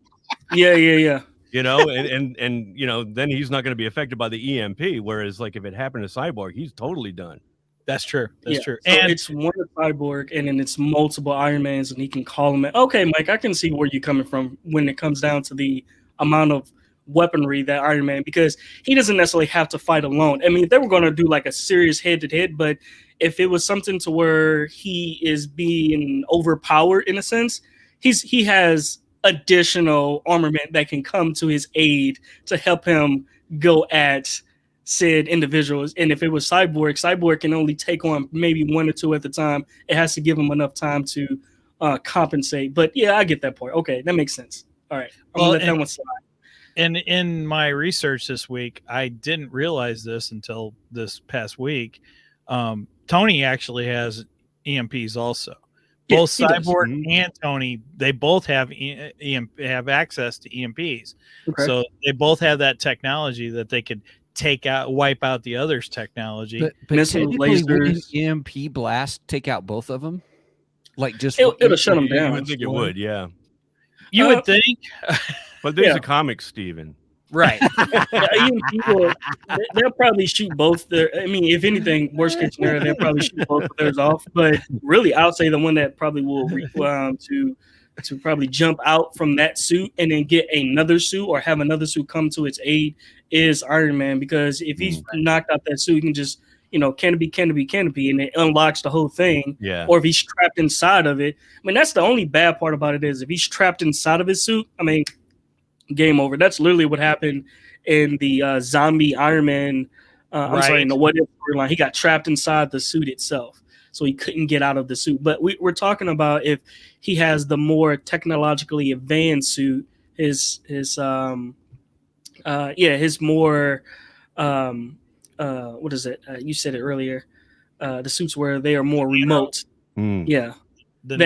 Speaker 4: Yeah.
Speaker 3: And then he's not going to be affected by the EMP. Whereas, if it happened to Cyborg, he's totally done.
Speaker 2: That's true. That's true.
Speaker 4: So and it's one Cyborg, and then it's multiple Iron Mans, and he can call them. Okay, Mike, I can see where you're coming from when it comes down to the amount of weaponry that Iron Man, because he doesn't necessarily have to fight alone. I mean, if they were going to do a serious head-to-head, but if it was something to where he is being overpowered in a sense, he has additional armament that can come to his aid to help him go at said individuals. And if it was Cyborg can only take on maybe one or two at the time. It has to give him enough time to compensate. But yeah, I get that point. Okay, that makes sense. All right, I'm gonna let that one slide.
Speaker 2: And in my research this week, I didn't realize this until this past week. Tony actually has EMPs also. Both Cyborg and Tony, they both have have access to EMPs. Okay. So they both have that technology that they could wipe out the other's technology.
Speaker 1: But technically, would an EMP blast take out both of them?
Speaker 4: It'll shut them down.
Speaker 3: I think it would, yeah.
Speaker 2: You would think.
Speaker 3: But there's a comic, Steven.
Speaker 2: Right.
Speaker 4: Even people, they'll probably shoot both if anything, worst case scenario, they'll probably shoot both of theirs off. But really, I would say the one that probably will to probably jump out from that suit and then get another suit or have another suit come to its aid is Iron Man. Because if he's knocked out that suit, he can just canopy, and it unlocks the whole thing.
Speaker 3: Yeah.
Speaker 4: Or if he's trapped inside of it, I mean, that's the only bad part about it is if he's trapped inside of his suit, I mean, game over. That's literally what happened in the zombie Iron Man. I'm sorry, in the What If storyline. He got trapped inside the suit itself, so he couldn't get out of the suit. But we're talking about if he has the more technologically advanced suit, his more what is it? You said it earlier. The suits where they are more remote. Yeah. The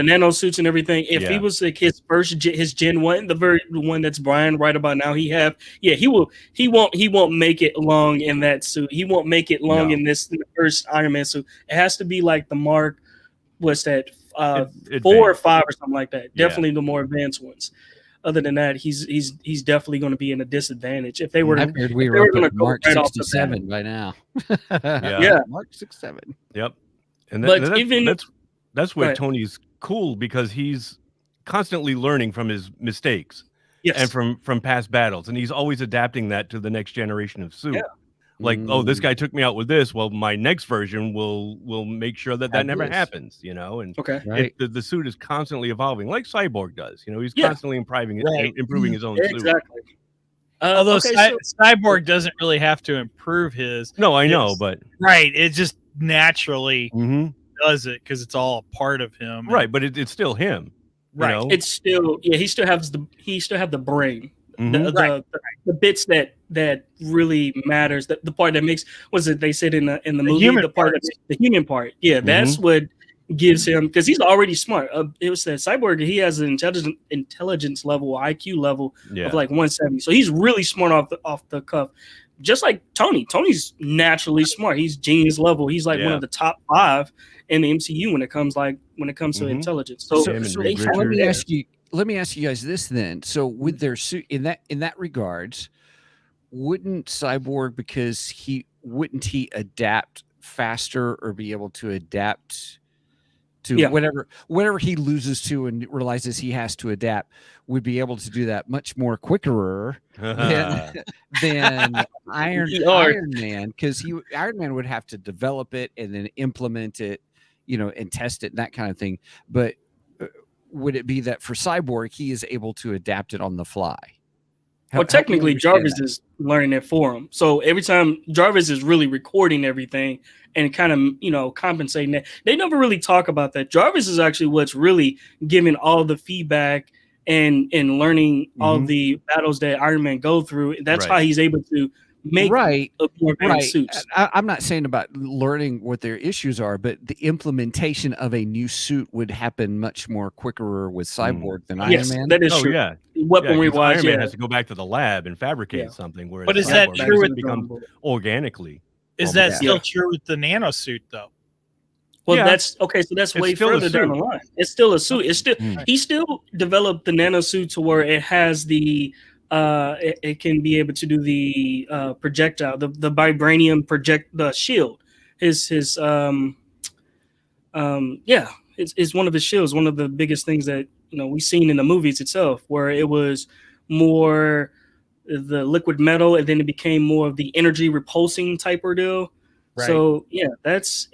Speaker 4: nano suits and everything. If he was his first his Gen 1, the very one that's Brian right about now, he won't make it long in that suit. He won't make it long in the first Iron Man suit. It has to be like the Mark, what's that, 4 or 5 or something like that. Definitely the more advanced ones. other than that, he's definitely going to be in a disadvantage if they were.
Speaker 1: I figured we were up at Mark 67 by now.
Speaker 4: Yeah,
Speaker 1: Mark 67.
Speaker 3: Yep. And
Speaker 4: But
Speaker 3: that's where Tony's cool, because he's constantly learning from his mistakes and from past battles, and he's always adapting that to the next generation of suit. Like, oh, this guy took me out with this. Well, my next version will make sure that never happens, you know. And the suit is constantly evolving, like Cyborg does. You know, he's constantly improving his own suit.
Speaker 4: Exactly.
Speaker 2: Although Cyborg doesn't really have to improve his.
Speaker 3: No, I know, but
Speaker 2: it just naturally does it because it's all a part of him.
Speaker 3: Right, but it's still him.
Speaker 2: Right.
Speaker 3: You know?
Speaker 4: It's still he still have the brain. The bits that really matters, the part that makes, they said in the movie, the human part, that's what gives him, because he's already smart. It was that Cyborg, he has an intelligence level, IQ level of like 170, so he's really smart off the cuff, just like Tony's naturally smart. He's genius level. He's like one of the top 5 in the MCU when it comes to intelligence. So
Speaker 1: let me ask you guys this then. So with their suit in that regards, wouldn't Cyborg, because he adapt faster or be able to adapt to whatever he loses to and realizes he has to adapt, would be able to do that much more quicker than Iron Man, because Iron Man would have to develop it and then implement it, you know, and test it and that kind of thing. But would it be that for Cyborg, he is able to adapt it on the fly?
Speaker 4: Well, technically, Jarvis is learning it for him. So every time Jarvis is really recording everything and kind of, you know, compensating that. They never really talk about that. Jarvis is actually what's really giving all the feedback and learning all the battles that Iron Man go through. That's how he's able to make more advanced suits.
Speaker 1: I'm not saying about learning what their issues are, but the implementation of a new suit would happen much more quicker with Cyborg than Iron Man.
Speaker 4: That is true.
Speaker 3: Yeah.
Speaker 4: Weaponry wise,
Speaker 3: Iron Man has to go back to the lab and fabricate something. Whereas
Speaker 2: but is that true?
Speaker 3: It becomes organically.
Speaker 2: Is that still true with the nano suit though?
Speaker 4: Well, that's okay. So that's way further down the line. It's still a suit. It's still he still developed the nano suit to where it has the it can be able to do the projectile, the vibranium the shield. It's one of his shields. One of the biggest things that, you know, we've seen in the movies itself, where it was more the liquid metal, and then it became more of the energy repulsing type ordeal. Right. So that's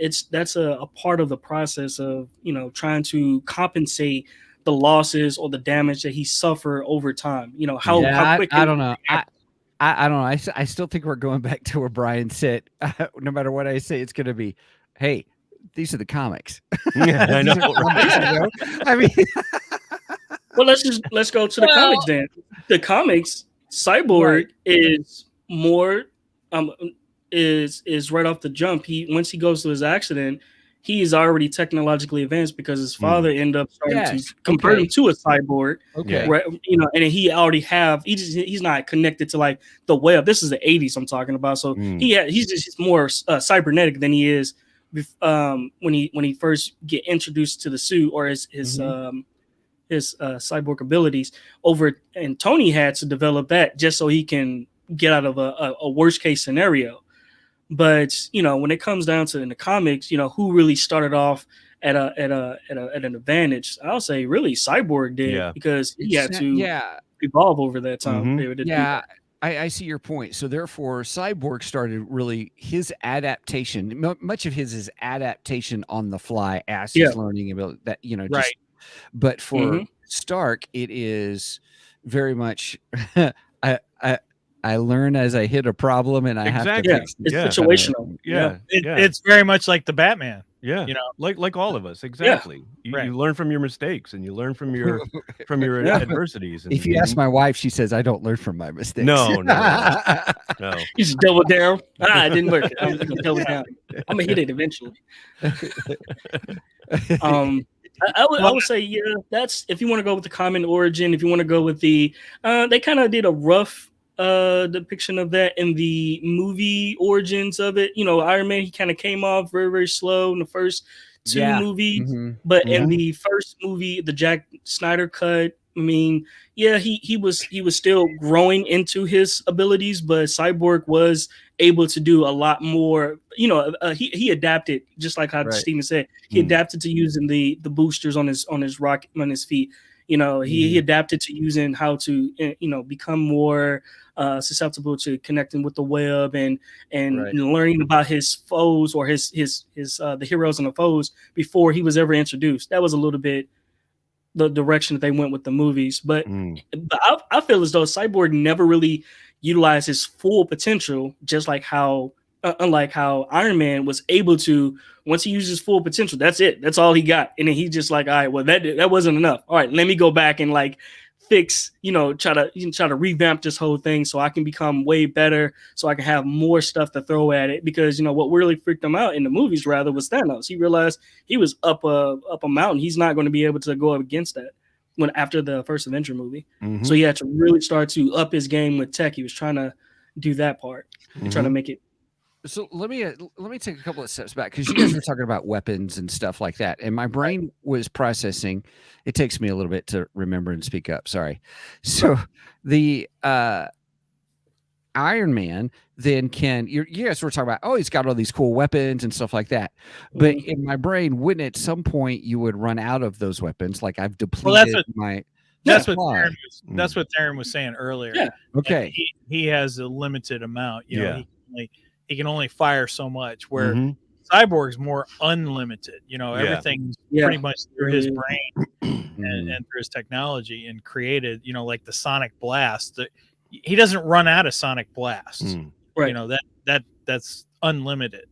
Speaker 4: a part of the process of, you know, trying to compensate the losses or the damage that he suffered over time. You know, how quick.
Speaker 1: I don't know. I don't know. I still think we're going back to where Brian said, no matter what I say, it's going to be, hey, these are the comics.
Speaker 3: Yeah, I know. Right?
Speaker 1: I mean,
Speaker 4: well, let's go to the comics then. The comics, Cyborg is more is right off the jump. Once he goes to his accident, he is already technologically advanced because his father ended up starting to convert him to a cyborg. Okay, right, you know, and he already he's not connected to like the web. This is the 80s I'm talking about. So he's just more cybernetic than he is when he first get introduced to the suit or his cyborg abilities over. And Tony had to develop that just so he can get out of a worst case scenario. But, you know, when it comes down to in the comics, you know, who really started off at an advantage? I'll say really Cyborg did, because he had to evolve over that time period.
Speaker 1: I see your point. So therefore, Cyborg started really his adaptation. Much of his is adaptation on the fly as he's learning about that. You know, just, but for Stark, it is very much I learn as I hit a problem, and I have to fix it.
Speaker 4: It's situational.
Speaker 2: It's very much like the Batman.
Speaker 3: Yeah,
Speaker 2: you know,
Speaker 3: like all of us. Exactly. You learn from your mistakes, and you learn from your adversities. And,
Speaker 1: if you ask my wife, she says I don't learn from my mistakes.
Speaker 3: No.
Speaker 4: You just double down. It didn't work. I'm gonna double down. I'm gonna hit it eventually. I would say that's if you want to go with the common origin. If you want to go with the, they kind of did a rough depiction of that in the movie origins of it. You know, Iron Man, he kind of came off very, very slow in the first 2 movies, but in the first movie, the Jack Snyder cut, I mean, yeah, he was still growing into his abilities, but Cyborg was able to do a lot more. You know, he adapted, just like how Steven said. He adapted to using the boosters on his feet. You know, he adapted to using how to become more susceptible to connecting with the web and learning about his foes or his the heroes and the foes before he was ever introduced. That was a little bit the direction that they went with the movies, but I feel as though Cyborg never really utilized his full potential, just like how unlike how Iron Man was able to. Once he used his full potential, that's it. That's all he got. And then he just like, all right, well, that wasn't enough. All right, let me go back and like fix, try to revamp this whole thing so I can become way better, so I can have more stuff to throw at it. Because what really freaked him out in the movies rather was Thanos. He realized he was up a mountain. He's not going to be able to go up against that after the first Avenger movie. So he had to really start to up his game with tech. He was trying to do that part, trying to make it.
Speaker 1: So let me take a couple of steps back, because you guys were talking about weapons and stuff like that, and my brain was processing. It takes me a little bit to remember and speak up. Sorry. So the Iron Man then you guys were talking about, oh, he's got all these cool weapons and stuff like that. But in my brain, wouldn't at some point you would run out of those weapons? Like I've depleted my.
Speaker 2: That's what Darren was saying earlier. Yeah.
Speaker 1: Okay.
Speaker 2: He has a limited amount. He can only fire so much, where Cyborg's more unlimited. Everything's pretty much through his brain and through his technology, and created, like the sonic blast. He doesn't run out of sonic blasts. Right. That's unlimited.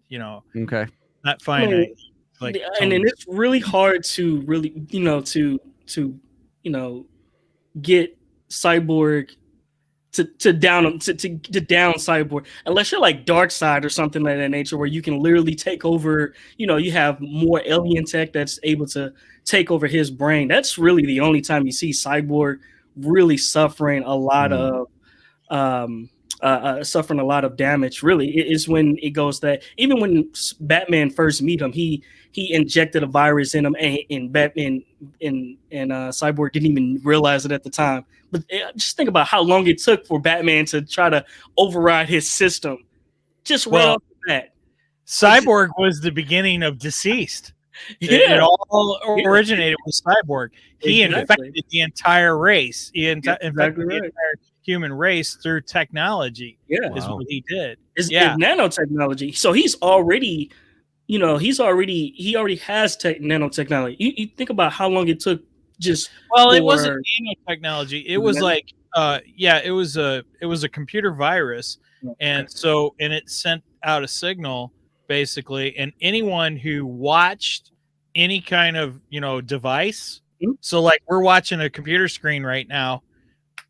Speaker 1: Okay.
Speaker 2: Not finite.
Speaker 4: And then it's really hard to really, get Cyborg to down Cyborg, unless you're like Darkseid or something like that nature, where you can literally take over. You have more alien tech that's able to take over his brain. That's really the only time you see Cyborg really suffering a lot of damage. Really, is when it goes that even when Batman first meet him, he injected a virus in him, and Batman and Cyborg didn't even realize it at the time. But just think about how long it took for Batman to try to override his system. Just right off the bat.
Speaker 2: Cyborg was the beginning of Deceased. It all originated with Cyborg. He infected the entire race. He infected the entire human race through technology. Is what he did.
Speaker 4: It's nanotechnology. So he's already, he already has nanotechnology. You think about how long it took.
Speaker 2: It wasn't nanotechnology. It was like, it was a computer virus, and it sent out a signal basically, and anyone who watched any kind of device. So like we're watching a computer screen right now,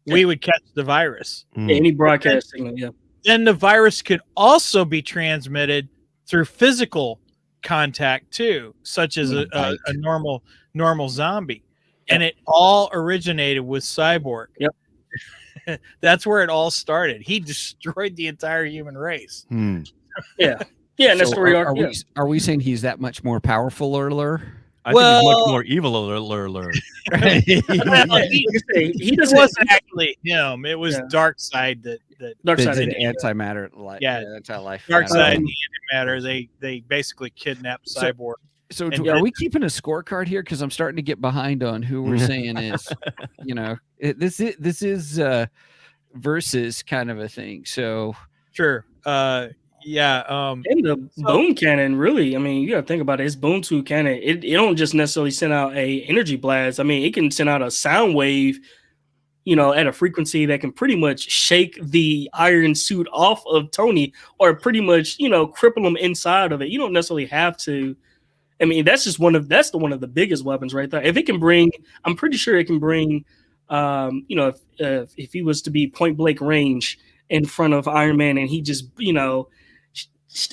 Speaker 2: we would catch the virus.
Speaker 4: Any broadcast signal,
Speaker 2: Then the virus could also be transmitted through physical contact too, such as a normal zombie. And it all originated with Cyborg.
Speaker 4: Yep.
Speaker 2: That's where it all started. He destroyed the entire human race.
Speaker 4: Yeah, and that's where we are.
Speaker 1: Are we saying he's that much more powerful, or?
Speaker 3: I think he's much more evil,
Speaker 2: He wasn't actually him. It was Darkseid that
Speaker 1: did antimatter, anti-life.
Speaker 2: Darkseid and antimatter. They basically kidnapped Cyborg.
Speaker 1: So are we keeping a scorecard here? Because I'm starting to get behind on who we're saying is, this is versus kind of a thing. So
Speaker 2: sure. And
Speaker 4: the boom cannon, really, I mean, you gotta think about it. It's boom tube cannon. It don't just necessarily send out a energy blast. I mean, it can send out a sound wave, at a frequency that can pretty much shake the iron suit off of Tony, or pretty much, cripple him inside of it. You don't necessarily have to. I mean, that's one of the biggest weapons right there. If it can bring, I'm pretty sure it can bring, if he was to be point blank range in front of Iron Man, and he just,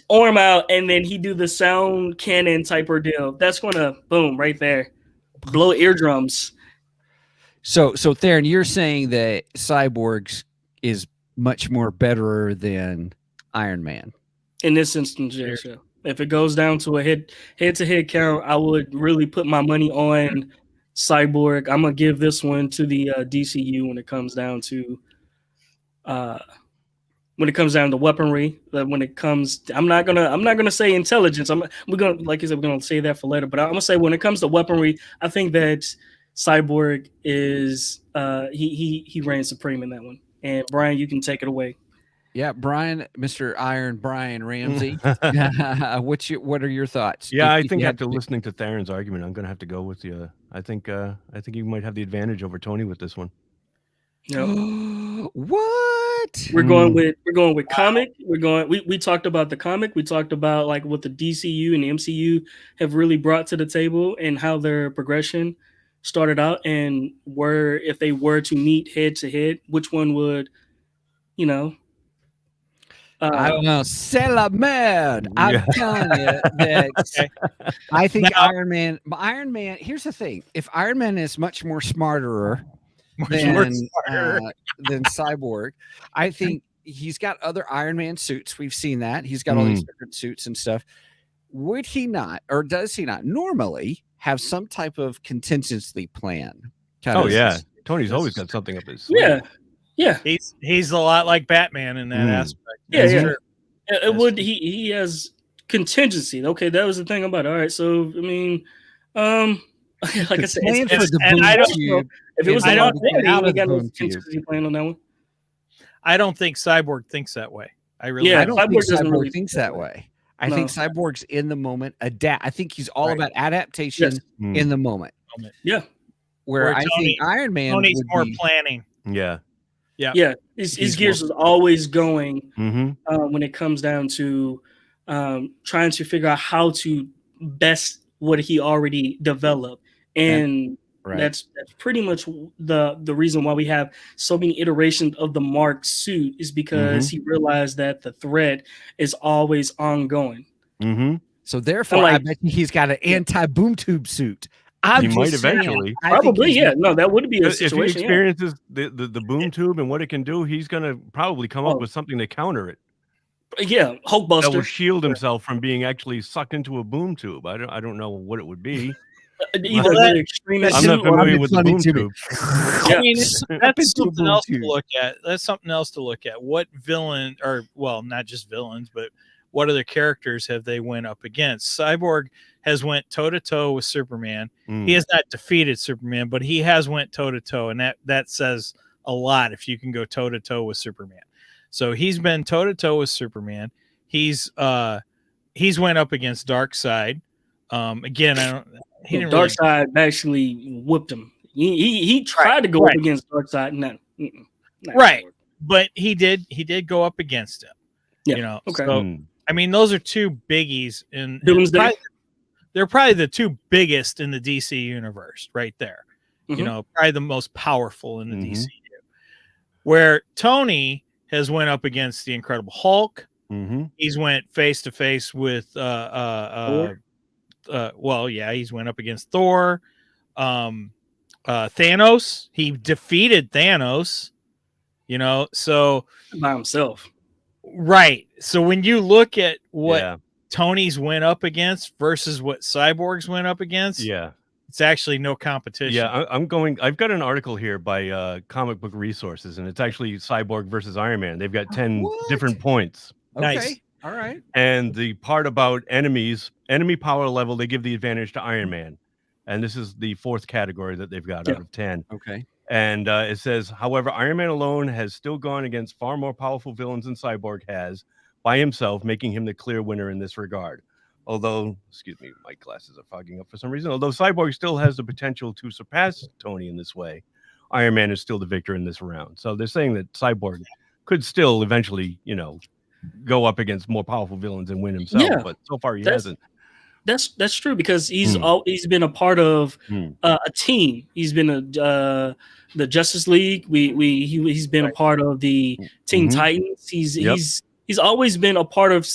Speaker 4: arm out, and then he do the sound cannon type ordeal, that's gonna boom right there, blow eardrums.
Speaker 1: So Theron, you're saying that Cyborg is much more better than Iron Man
Speaker 4: in this instance, yeah. If it goes down to a head-to-head count, I would really put my money on Cyborg. I'm gonna give this one to the DCU when it comes down to weaponry. When it comes, I'm not gonna say intelligence. We're gonna, like you said, we're gonna say that for later. But I'm gonna say when it comes to weaponry, I think that Cyborg is he reigns supreme in that one. And Brian, you can take it away.
Speaker 1: Yeah, Brian, Mr. Iron Brian Ramsey. What are your thoughts?
Speaker 3: Yeah, I think after listening to Theron's argument, I'm going to have to go with you. I think you might have the advantage over Tony with this one.
Speaker 4: Yep.
Speaker 1: What?
Speaker 4: We're going with comic. We talked about the comic. We talked about like what the DCU and the MCU have really brought to the table and how their progression started out, and if they were to meet head to head, which one would,
Speaker 1: I don't know. C'est la merde. I'm telling you that I think Iron Man, here's the thing. If Iron Man is much more smarter than Cyborg, I think he's got other Iron Man suits. We've seen that. He's got all these different suits and stuff. Would he not, or does he not normally have some type of contingency plan?
Speaker 3: Tony's always got something up his sleeve.
Speaker 4: Yeah.
Speaker 2: He's a lot like Batman in that aspect.
Speaker 4: Yeah. He has contingency. Okay, that was the thing about it. All right, so I mean, like I said, I don't know if it was he got no contingency plan on that one.
Speaker 2: I don't think Cyborg thinks that way.
Speaker 1: I don't think Cyborg thinks that way. I think Cyborg's in the moment. I think he's all about adaptation in the moment.
Speaker 4: Yeah.
Speaker 1: Where I think Iron Man
Speaker 2: Tony's more planning.
Speaker 3: Yeah.
Speaker 4: His gears is always going when it comes down to trying to figure out how to best what he already developed, and that's pretty much the reason why we have so many iterations of the Mark suit is because he realized that the threat is always ongoing.
Speaker 1: So therefore, I bet he's got an anti-boom tube suit.
Speaker 3: He might eventually.
Speaker 4: Probably, no, that would be a situation.
Speaker 3: If he experiences the boom tube and what it can do, he's going to probably come up with something to counter it.
Speaker 4: Yeah, Hulkbuster.
Speaker 3: That will shield himself from being actually sucked into a boom tube. I don't know what it would be.
Speaker 4: Either the extremist.
Speaker 3: I'm not familiar with the boom tube.
Speaker 2: I mean, that's something else to look at. That's something else to look at. What villain, or well, not just villains, but what other characters have they went up against? Cyborg has went toe-to-toe with Superman. He has not defeated Superman, but he has went toe-to-toe, and that says a lot if you can go toe-to-toe with Superman. So he's been toe-to-toe with Superman. He's went up against Darkseid. Again,
Speaker 4: Darkseid actually whipped him. He tried to go up against Darkseid. No.
Speaker 2: Right. But he did go up against him.
Speaker 4: Yeah.
Speaker 2: So I mean, those are two biggies in
Speaker 4: Doomsday.
Speaker 2: They're probably the two biggest in the DC universe right there. Probably the most powerful in the DCU. Where Tony has went up against the Incredible Hulk. He's went face to face with Thor. He's went up against Thor. Thanos. He defeated Thanos. So
Speaker 4: by himself.
Speaker 2: Right. So when you look at what Tony's went up against versus what Cyborg's went up against, it's actually no competition.
Speaker 3: Yeah, I've got an article here by Comic Book Resources, and it's actually Cyborg versus Iron Man. They've got 10 different points.
Speaker 1: Okay.
Speaker 2: Nice.
Speaker 1: All right.
Speaker 3: And the part about enemy power level, they give the advantage to Iron Man. And this is the 4th category that they've got out of 10.
Speaker 1: Okay.
Speaker 3: And it says, however, Iron Man alone has still gone against far more powerful villains than Cyborg has by himself, making him the clear winner in this regard. Although, excuse me, my glasses are fogging up for some reason. Although Cyborg still has the potential to surpass Tony in this way, Iron Man is still the victor in this round. So they're saying that Cyborg could still eventually, go up against more powerful villains and win himself. Yeah, but so far he hasn't.
Speaker 4: That's true because he's been a part of a team. He's been the Justice League. He's been a part of the Teen Titans. He's always been a part of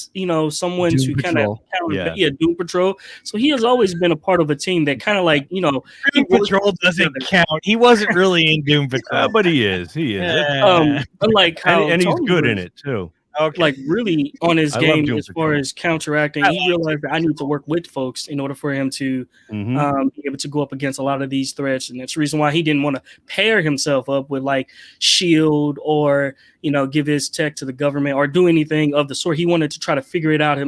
Speaker 4: someone Doom to kind of counter Doom Patrol. So he has always been a part of a team that kind of like Doom
Speaker 2: Patrol doesn't count. He wasn't really in Doom Patrol,
Speaker 3: but he is. He is.
Speaker 4: Unlike how
Speaker 3: and he's good in it too.
Speaker 4: like really on his game as far
Speaker 3: Patrol.
Speaker 4: as counteracting. He realized that I need to work with folks in order for him to be able to go up against a lot of these threats. And that's the reason why he didn't want to pair himself up with like SHIELD or, give his tech to the government or do anything of the sort. He wanted to try to figure it out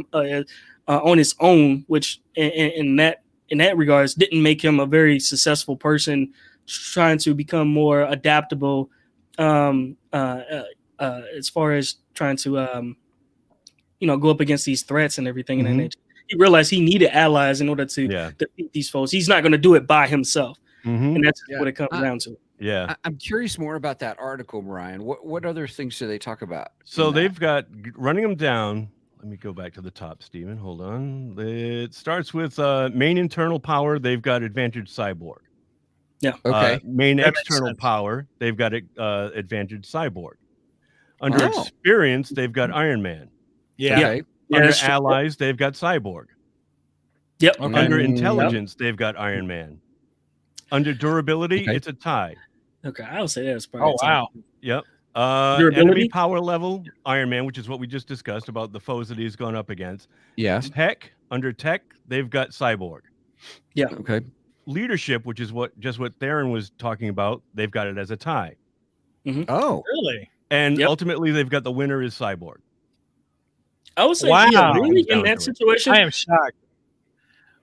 Speaker 4: on his own, which in that regards didn't make him a very successful person trying to become more adaptable as far as trying to go up against these threats and everything. And then he realized he needed allies in order to defeat these foes. He's not going to do it by himself. And that's what it comes down to.
Speaker 3: Yeah.
Speaker 1: I'm curious more about that article, Brian. What other things do they talk about?
Speaker 3: So they've got running them down. Let me go back to the top, Steven. Hold on. It starts with main internal power. They've got advantage cyborg.
Speaker 1: Yeah. Okay.
Speaker 3: Main external power. They've got advantage cyborg. Under experience, they've got Iron Man.
Speaker 2: Yeah.
Speaker 1: Okay.
Speaker 3: Under allies, they've got Cyborg.
Speaker 4: Yep.
Speaker 3: Okay. Under intelligence, they've got Iron Man. Under durability, it's a tie.
Speaker 4: Okay, I would say that's probably.
Speaker 2: Oh wow.
Speaker 3: Yep. Enemy power level, Iron Man, which is what we just discussed about the foes that he's gone up against.
Speaker 1: Yeah.
Speaker 3: Tech, under tech, they've got Cyborg.
Speaker 4: Yeah.
Speaker 1: Okay.
Speaker 3: Leadership, which is what Theron was talking about, they've got it as a tie.
Speaker 1: Oh,
Speaker 2: really?
Speaker 3: And ultimately, they've got the winner is Cyborg.
Speaker 4: I would say, really, in that situation,
Speaker 2: I am shocked.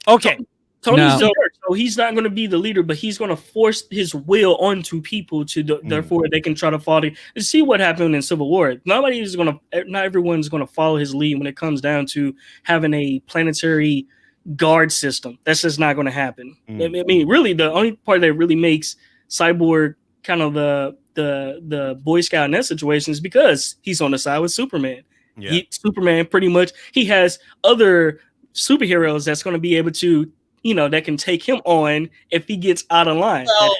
Speaker 2: Okay,
Speaker 4: Tony's there, so he's not going to be the leader, but he's going to force his will onto people therefore they can try to follow. And see what happened in Civil War. Not everyone's going to follow his lead when it comes down to having a planetary guard system. That's just not going to happen. I mean, really, the only part that really makes Cyborg kind of the Boy Scout in that situation is because he's on the side with Superman.
Speaker 3: Yeah.
Speaker 4: Superman pretty much he has other superheroes that's going to be able to that can take him on if he gets out of line.
Speaker 2: Well,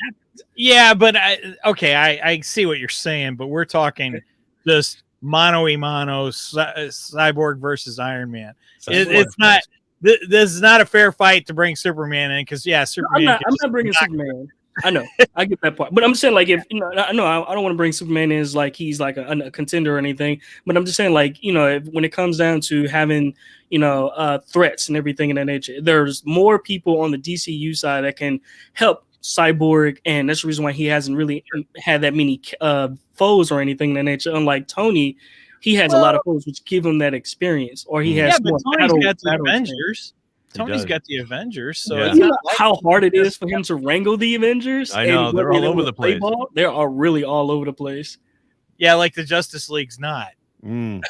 Speaker 2: yeah, but I see what you're saying, but we're talking just mano a mano Cyborg versus Iron Man. It's not. This is not a fair fight to bring Superman in because Superman.
Speaker 4: I'm not bringing Superman. I know, I get that part, but I'm saying like if I don't want to bring Superman in as like he's like a contender or anything, but I'm just saying like when it comes down to having threats and everything in that nature, there's more people on the DCU side that can help Cyborg, and that's the reason why he hasn't really had that many foes or anything in that nature. Unlike Tony, he has a lot of foes which give him that experience, or he has more
Speaker 2: Tony's got the Avengers. Tony's got the Avengers, so
Speaker 4: it's not like how hard it is for him to wrangle the Avengers.
Speaker 3: I know they're all over the place.
Speaker 4: They are really all over the place.
Speaker 2: Yeah, like the Justice League's not. I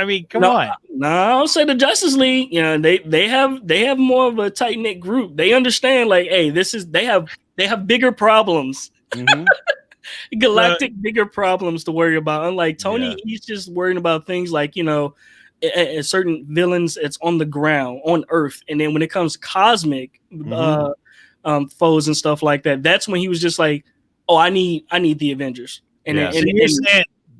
Speaker 2: mean, come on.
Speaker 4: No, I'll say the Justice League. They have more of a tight knit group. They understand, like, hey, they have bigger problems. Galactic bigger problems to worry about. Unlike Tony, he's just worrying about things like certain villains. It's on the ground, on Earth, and then when it comes to cosmic foes and stuff like that, that's when he was just like, "Oh, I need the Avengers." And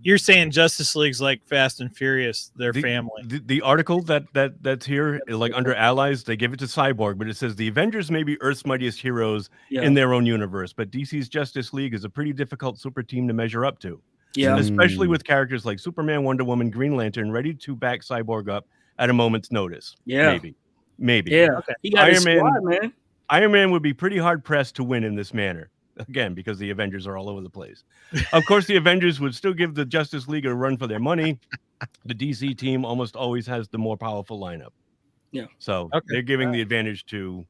Speaker 2: you're saying Justice League's like Fast and Furious, their family.
Speaker 3: The article that's here, like under allies, they give it to Cyborg, but it says the Avengers may be Earth's mightiest heroes in their own universe, but DC's Justice League is a pretty difficult super team to measure up to.
Speaker 4: Yeah,
Speaker 3: especially with characters like Superman, Wonder Woman, Green Lantern, ready to back Cyborg up at a moment's notice.
Speaker 4: Yeah,
Speaker 3: maybe.
Speaker 4: Yeah, he got Iron Man. Man.
Speaker 3: Iron Man would be pretty hard pressed to win in this manner. Again, because the Avengers are all over the place. Of course, the Avengers would still give the Justice League a run for their money. The DC team almost always has the more powerful lineup.
Speaker 4: Yeah.
Speaker 3: So they're giving the advantage to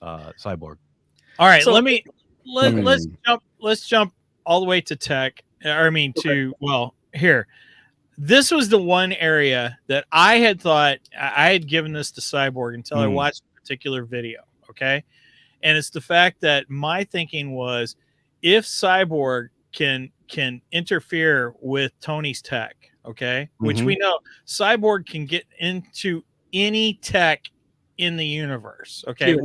Speaker 3: Cyborg.
Speaker 2: All right, so, let's jump all the way to tech. Here. This was the one area that I had thought I had given this to Cyborg until I watched a particular video. Okay. And it's the fact that my thinking was if Cyborg can interfere with Tony's tech, okay, which we know Cyborg can get into any tech in the universe, okay,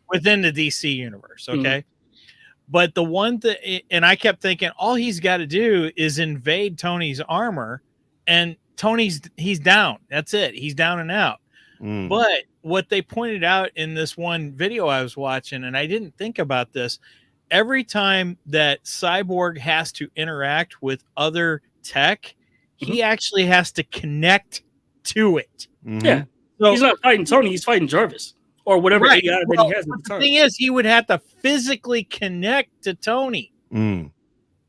Speaker 2: within the DC universe, okay. But the one that, and I kept thinking, all he's got to do is invade Tony's armor, and he's down. That's it. He's down and out. But what they pointed out in this one video I was watching, and I didn't think about this, every time that Cyborg has to interact with other tech, he actually has to connect to it.
Speaker 4: Yeah.
Speaker 2: So
Speaker 4: he's not fighting Tony, he's fighting Jarvis or whatever AI that he has at the time.
Speaker 2: The thing is, he would have to physically connect to Tony.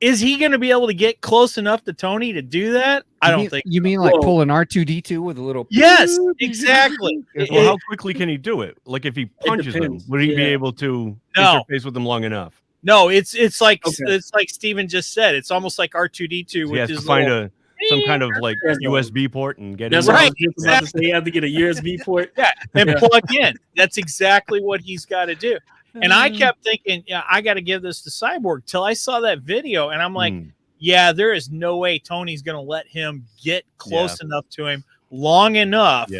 Speaker 2: Is he going to be able to get close enough to Tony to do that? I don't think.
Speaker 1: You mean like pulling R2D2 with a little?
Speaker 2: Yes, exactly.
Speaker 3: Well, how quickly can he do it? Like if he punches him, would he be able to interface with him long enough?
Speaker 2: No, it's like it's like Steven just said. It's almost like R2D2.
Speaker 3: He has to find some kind of like USB port and get
Speaker 4: That's
Speaker 3: in.
Speaker 4: right. About to say you have to get a USB port.
Speaker 2: And plug in. That's exactly what he's got to do. And I kept thinking, I got to give this to Cyborg till I saw that video. And I'm like, there is no way Tony's going to let him get close enough to him long enough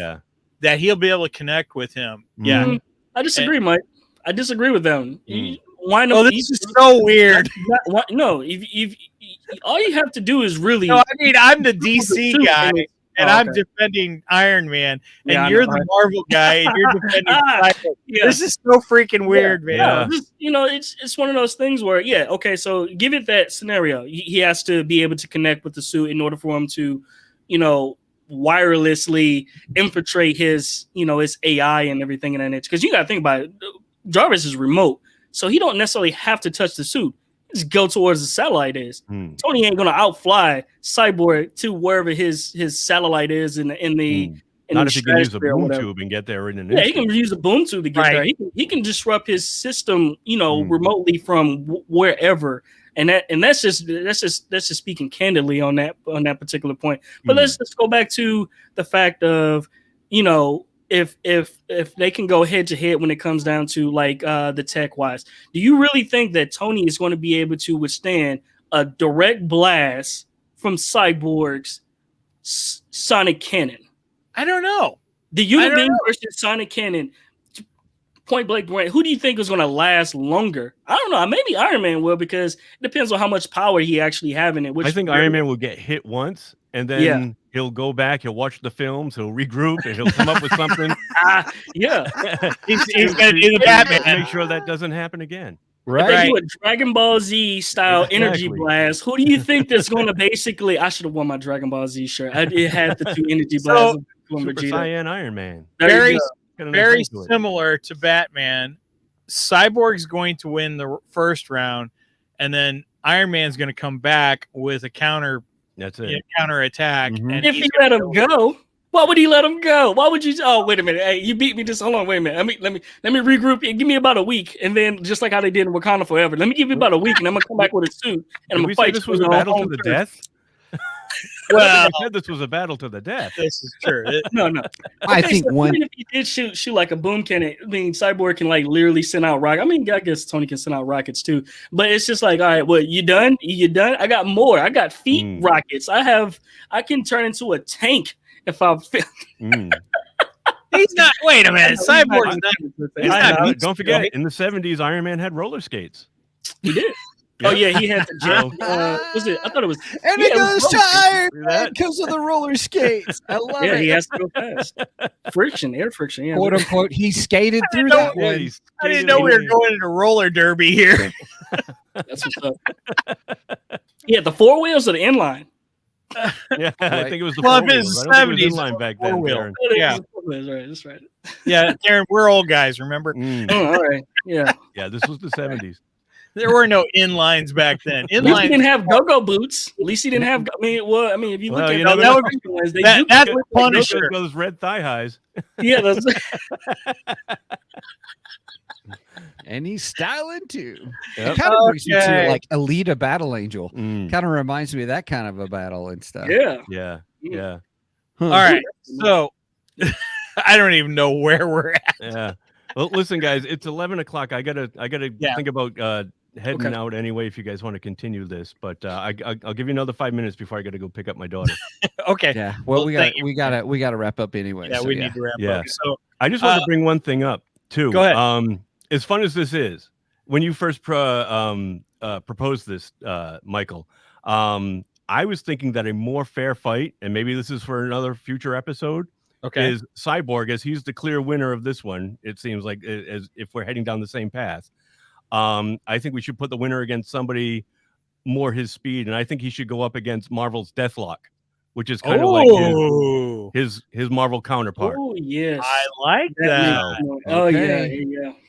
Speaker 2: that he'll be able to connect with him. Yeah.
Speaker 4: I disagree, Mike. I disagree with them.
Speaker 2: Why not? This is so weird.
Speaker 4: No, if all you have to do is really.
Speaker 2: No, I mean, I'm the DC guy. And I'm defending Iron Man, and you're the Marvel guy, and you're defending Cyborg. This is so freaking weird, man.
Speaker 4: It's one of those things where, so give it that scenario. He has to be able to connect with the suit in order for him to, wirelessly infiltrate his AI and everything in that niche. Because you got to think about it. Jarvis is remote, so he don't necessarily have to touch the suit. Just go towards the satellite is. Tony ain't gonna outfly Cyborg to wherever his satellite is in the
Speaker 3: not if he can use a boom tube and get there in an instant.
Speaker 4: He can use a boom tube to get there. He can disrupt his system, remotely from wherever. And that's just speaking candidly on that particular point. But let's just go back to the fact of if they can go head to head when it comes down to like the tech wise, do you really think that Tony is going to be able to withstand a direct blast from Cyborg's sonic cannon?
Speaker 2: I don't know.
Speaker 4: The human being versus sonic cannon, point blank range. Who do you think is going to last longer? I don't know. Maybe Iron Man will, because it depends on how much power he actually have in it.
Speaker 3: I think Iron Man will get hit once, and then he'll go back, he'll watch the films, he'll regroup, and he'll come up with something.
Speaker 2: He's going to do the Batman.
Speaker 3: Make sure that doesn't happen again.
Speaker 4: Right. If they do a Dragon Ball Z style energy blast, who do you think that's going to basically? I should have worn my Dragon Ball Z shirt. It had the two energy blasts.
Speaker 3: Super Saiyan Iron Man.
Speaker 2: Very similar to Batman. Cyborg's going to win the first round, and then Iron Man's going to come back with a counter.
Speaker 3: That's it.
Speaker 2: Counter attack.
Speaker 4: And if he let him go, why would he let him go? Why would you? Oh, wait a minute. Hey, you beat me. Just hold on. Wait a minute. Let me regroup. Give me about a week, and then just like how they did in Wakanda Forever, let me give you about a week, and I'm gonna come back with a suit, and I'm gonna fight.
Speaker 3: This was a battle to the death.
Speaker 2: Well,
Speaker 3: I said this was a battle to the death.
Speaker 2: This is true.
Speaker 4: No.
Speaker 1: I think
Speaker 4: even if he did shoot like a boom cannon, I mean, Cyborg can like literally send out rockets. I mean, I guess Tony can send out rockets too. But it's just like, all right, what, you done? You done? I got more. I got feet rockets. I can turn into a tank if I feel.
Speaker 2: He's not. Wait a minute. Cyborg's not.
Speaker 3: Don't forget, in the 70s, Iron Man had roller skates.
Speaker 4: He did. Oh yeah, he had the jump. Was it? I thought it was.
Speaker 1: And it goes to Iron Man because of the roller skates. I love it.
Speaker 4: Yeah, he has to go fast. Air friction. Yeah,
Speaker 1: quote unquote. He skated through that one.
Speaker 2: I didn't know we were going into roller derby here.
Speaker 4: That's what's up. Yeah, the four wheels or the inline.
Speaker 3: Yeah, I think it was the
Speaker 2: four
Speaker 3: wheels.
Speaker 2: 70s
Speaker 3: inline back then.
Speaker 4: Yeah, that's right.
Speaker 2: Yeah, Darren, we're old guys. Remember?
Speaker 4: Oh, all right. Yeah.
Speaker 3: Yeah, this was the 70s.
Speaker 2: There were no inlines back then.
Speaker 4: At least he didn't have go-go boots. At least he didn't have. I mean, if you look at
Speaker 2: that's what Punisher.
Speaker 3: Those red thigh highs.
Speaker 4: Yeah, that's.
Speaker 1: And he's styling too. It kind of brings me to like Alita Battle Angel. Kind of reminds me of that kind of a battle and stuff.
Speaker 3: Yeah.
Speaker 2: All right, so I don't even know where we're at.
Speaker 3: Yeah. Well, listen, guys, it's 11 o'clock. I gotta think about heading out anyway. If you guys want to continue this, but I'll give you another 5 minutes before I got to go pick up my daughter.
Speaker 2: Okay.
Speaker 1: Yeah. Well, we gotta wrap up anyway.
Speaker 2: Yeah,
Speaker 1: so,
Speaker 2: we need to wrap up. So
Speaker 3: I just want to bring one thing up too.
Speaker 2: Go ahead.
Speaker 3: As fun as this is, when you first proposed this, Michael, I was thinking that a more fair fight, and maybe this is for another future episode. Is Cyborg, as he's the clear winner of this one. It seems like, as if we're heading down the same path. I think we should put the winner against somebody more his speed, and I think he should go up against Marvel's Deathlock, which is kind of like his Marvel counterpart.
Speaker 4: Oh yes,
Speaker 2: I like that.
Speaker 4: Oh yeah.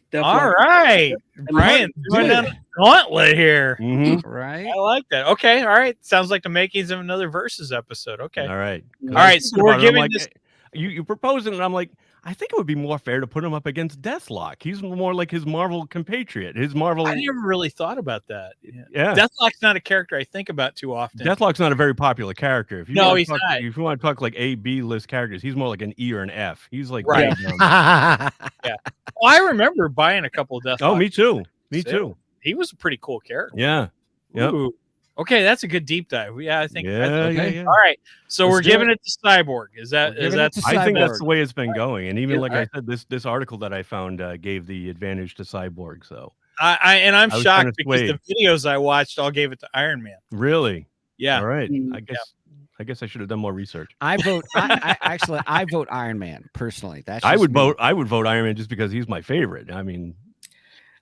Speaker 4: Definitely.
Speaker 2: All right, Brian, doing a gauntlet here.
Speaker 1: Right,
Speaker 2: I like that. Okay, all right. Sounds like the makings of another Versus episode. Okay,
Speaker 3: all right.
Speaker 2: So we're giving this.
Speaker 3: You proposing, and I'm like, I think it would be more fair to put him up against Deathlock. He's more like his Marvel compatriot. His Marvel.
Speaker 2: I never really thought about that.
Speaker 3: Yeah.
Speaker 2: Deathlock's not a character I think about too often.
Speaker 3: Deathlock's not a very popular character. If you
Speaker 2: he's not.
Speaker 3: If you want to talk like A, B list characters, he's more like an E or an F. He's like
Speaker 2: right. Yeah. Well, I remember buying a couple of Deathlock.
Speaker 3: Oh, me too. Me too.
Speaker 2: He was a pretty cool character.
Speaker 3: Yeah. Yep.
Speaker 2: Ooh. Okay, that's a good deep dive. Yeah, I think.
Speaker 3: Yeah.
Speaker 2: All right, so we're giving it to Cyborg. Is that?
Speaker 3: I think that's the way it's been going. And even like I said, this article that I found gave the advantage to Cyborg. So
Speaker 2: I'm shocked because the videos I watched all gave it to Iron Man.
Speaker 3: Really?
Speaker 2: Yeah.
Speaker 3: All right. I guess I should have done more research.
Speaker 1: I vote. I vote Iron Man personally.
Speaker 3: I would vote Iron Man just because he's my favorite. I mean,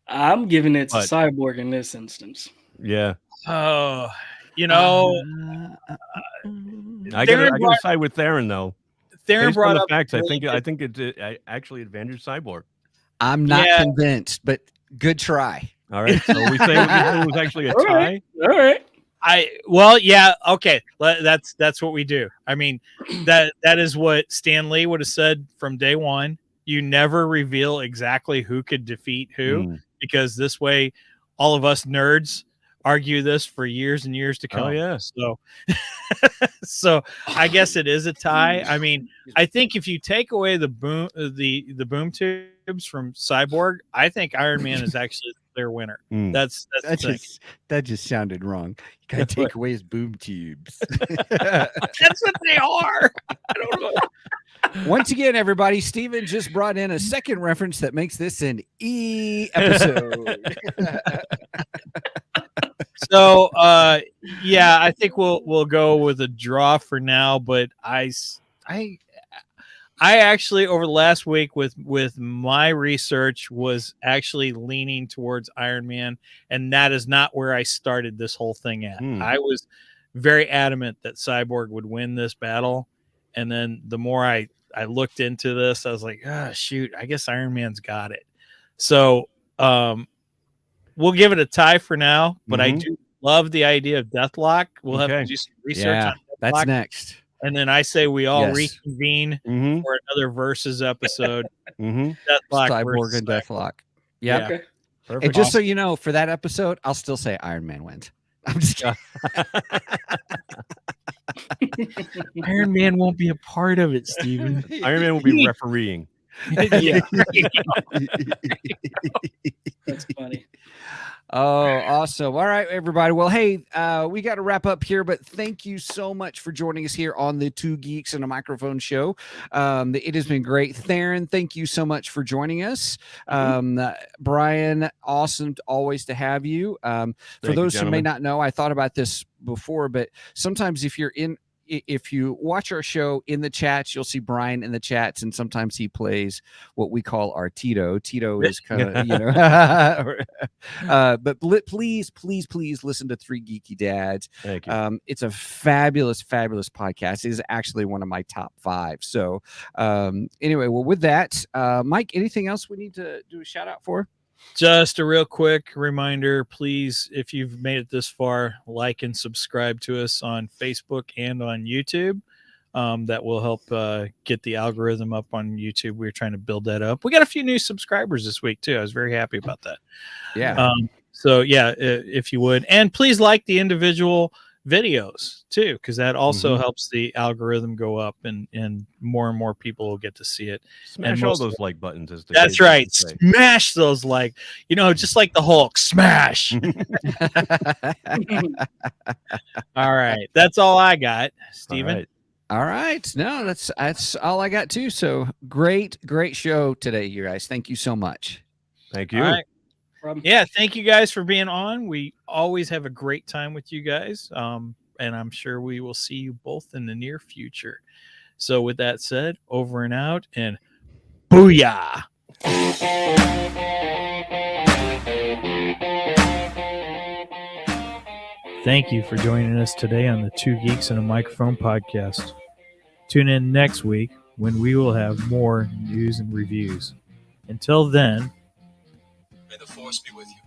Speaker 4: I'm giving it to Cyborg in this instance.
Speaker 3: Yeah.
Speaker 2: Oh,
Speaker 3: I gotta side with Theron though.
Speaker 2: Theron brought up
Speaker 3: facts. I think it actually advantaged Cyborg.
Speaker 1: I'm not convinced, but good try.
Speaker 3: All right, so we say it was actually a tie.
Speaker 4: All right.
Speaker 2: Okay. That's what we do. I mean, that is what Stan Lee would have said from day one. You never reveal exactly who could defeat who, because this way, all of us nerds argue this for years and years to come.
Speaker 3: Oh yeah.
Speaker 2: So I guess it is a tie. I mean, I think if you take away the boom tubes from Cyborg, I think Iron Man is actually their winner.
Speaker 1: That just sounded wrong. You gotta take away his boom tubes.
Speaker 2: That's what they are. I don't know.
Speaker 1: Once again, everybody, Steven just brought in a second reference that makes this an E episode.
Speaker 2: So, I think we'll go with a draw for now. But I actually over the last week with my research was actually leaning towards Iron Man, and that is not where I started this whole thing at. I was very adamant that Cyborg would win this battle, and then the more I looked into this, I was like, shoot, I guess Iron Man's got it. So, we'll give it a tie for now, but I do love the idea of Deathlock. We'll have to do some research on Deathlock.
Speaker 1: That's next.
Speaker 2: And then I say we all reconvene for another Versus episode.
Speaker 1: Deathlock, Cyborg, and Deathlock. Yep.
Speaker 4: Okay.
Speaker 1: Perfect. And just so you know, for that episode, I'll still say Iron Man wins. I'm just kidding.
Speaker 2: Iron Man won't be a part of it, Steven.
Speaker 3: Iron Man will be refereeing.
Speaker 4: Yeah. That's funny.
Speaker 1: Oh, awesome. All right, everybody. Well, hey, we got to wrap up here, but thank you so much for joining us here on the Two Geeks and a Microphone show. It has been great. Theron, thank you so much for joining us. Brian, awesome always to have you. For those who may not know, I thought about this before, but sometimes if you watch our show in the chats, you'll see Brian in the chats, and sometimes he plays what we call our Tito. Tito is kind of, but please listen to Three Geeky Dads.
Speaker 3: Thank you.
Speaker 1: It's a fabulous podcast. It is actually one of my top 5. So anyway, well, with that, Mike, anything else we need to do a shout out for?
Speaker 2: Just a real quick reminder, please, if you've made it this far, like and subscribe to us on Facebook and on YouTube. That will help get the algorithm up on YouTube. We're trying to build that up. We got a few new subscribers this week, too. I was very happy about that.
Speaker 1: Yeah.
Speaker 2: If you would. And please like the individual videos, too, because that also helps the algorithm go up, and more people will get to see it.
Speaker 3: Smash all those like buttons.
Speaker 2: That's right. Smash those like, just like the Hulk. Smash. All right. That's all I got, Steven.
Speaker 1: All right. No, that's all I got, too. So great show today, you guys. Thank you so much.
Speaker 3: Thank you.
Speaker 2: All right. Yeah, thank you guys for being on. We always have a great time with you guys, and I'm sure we will see you both in the near future. So with that said, over and out, and booyah! Thank you for joining us today on the Two Geeks and a Microphone podcast. Tune in next week when we will have more news and reviews. Until then,
Speaker 7: may the force be with you.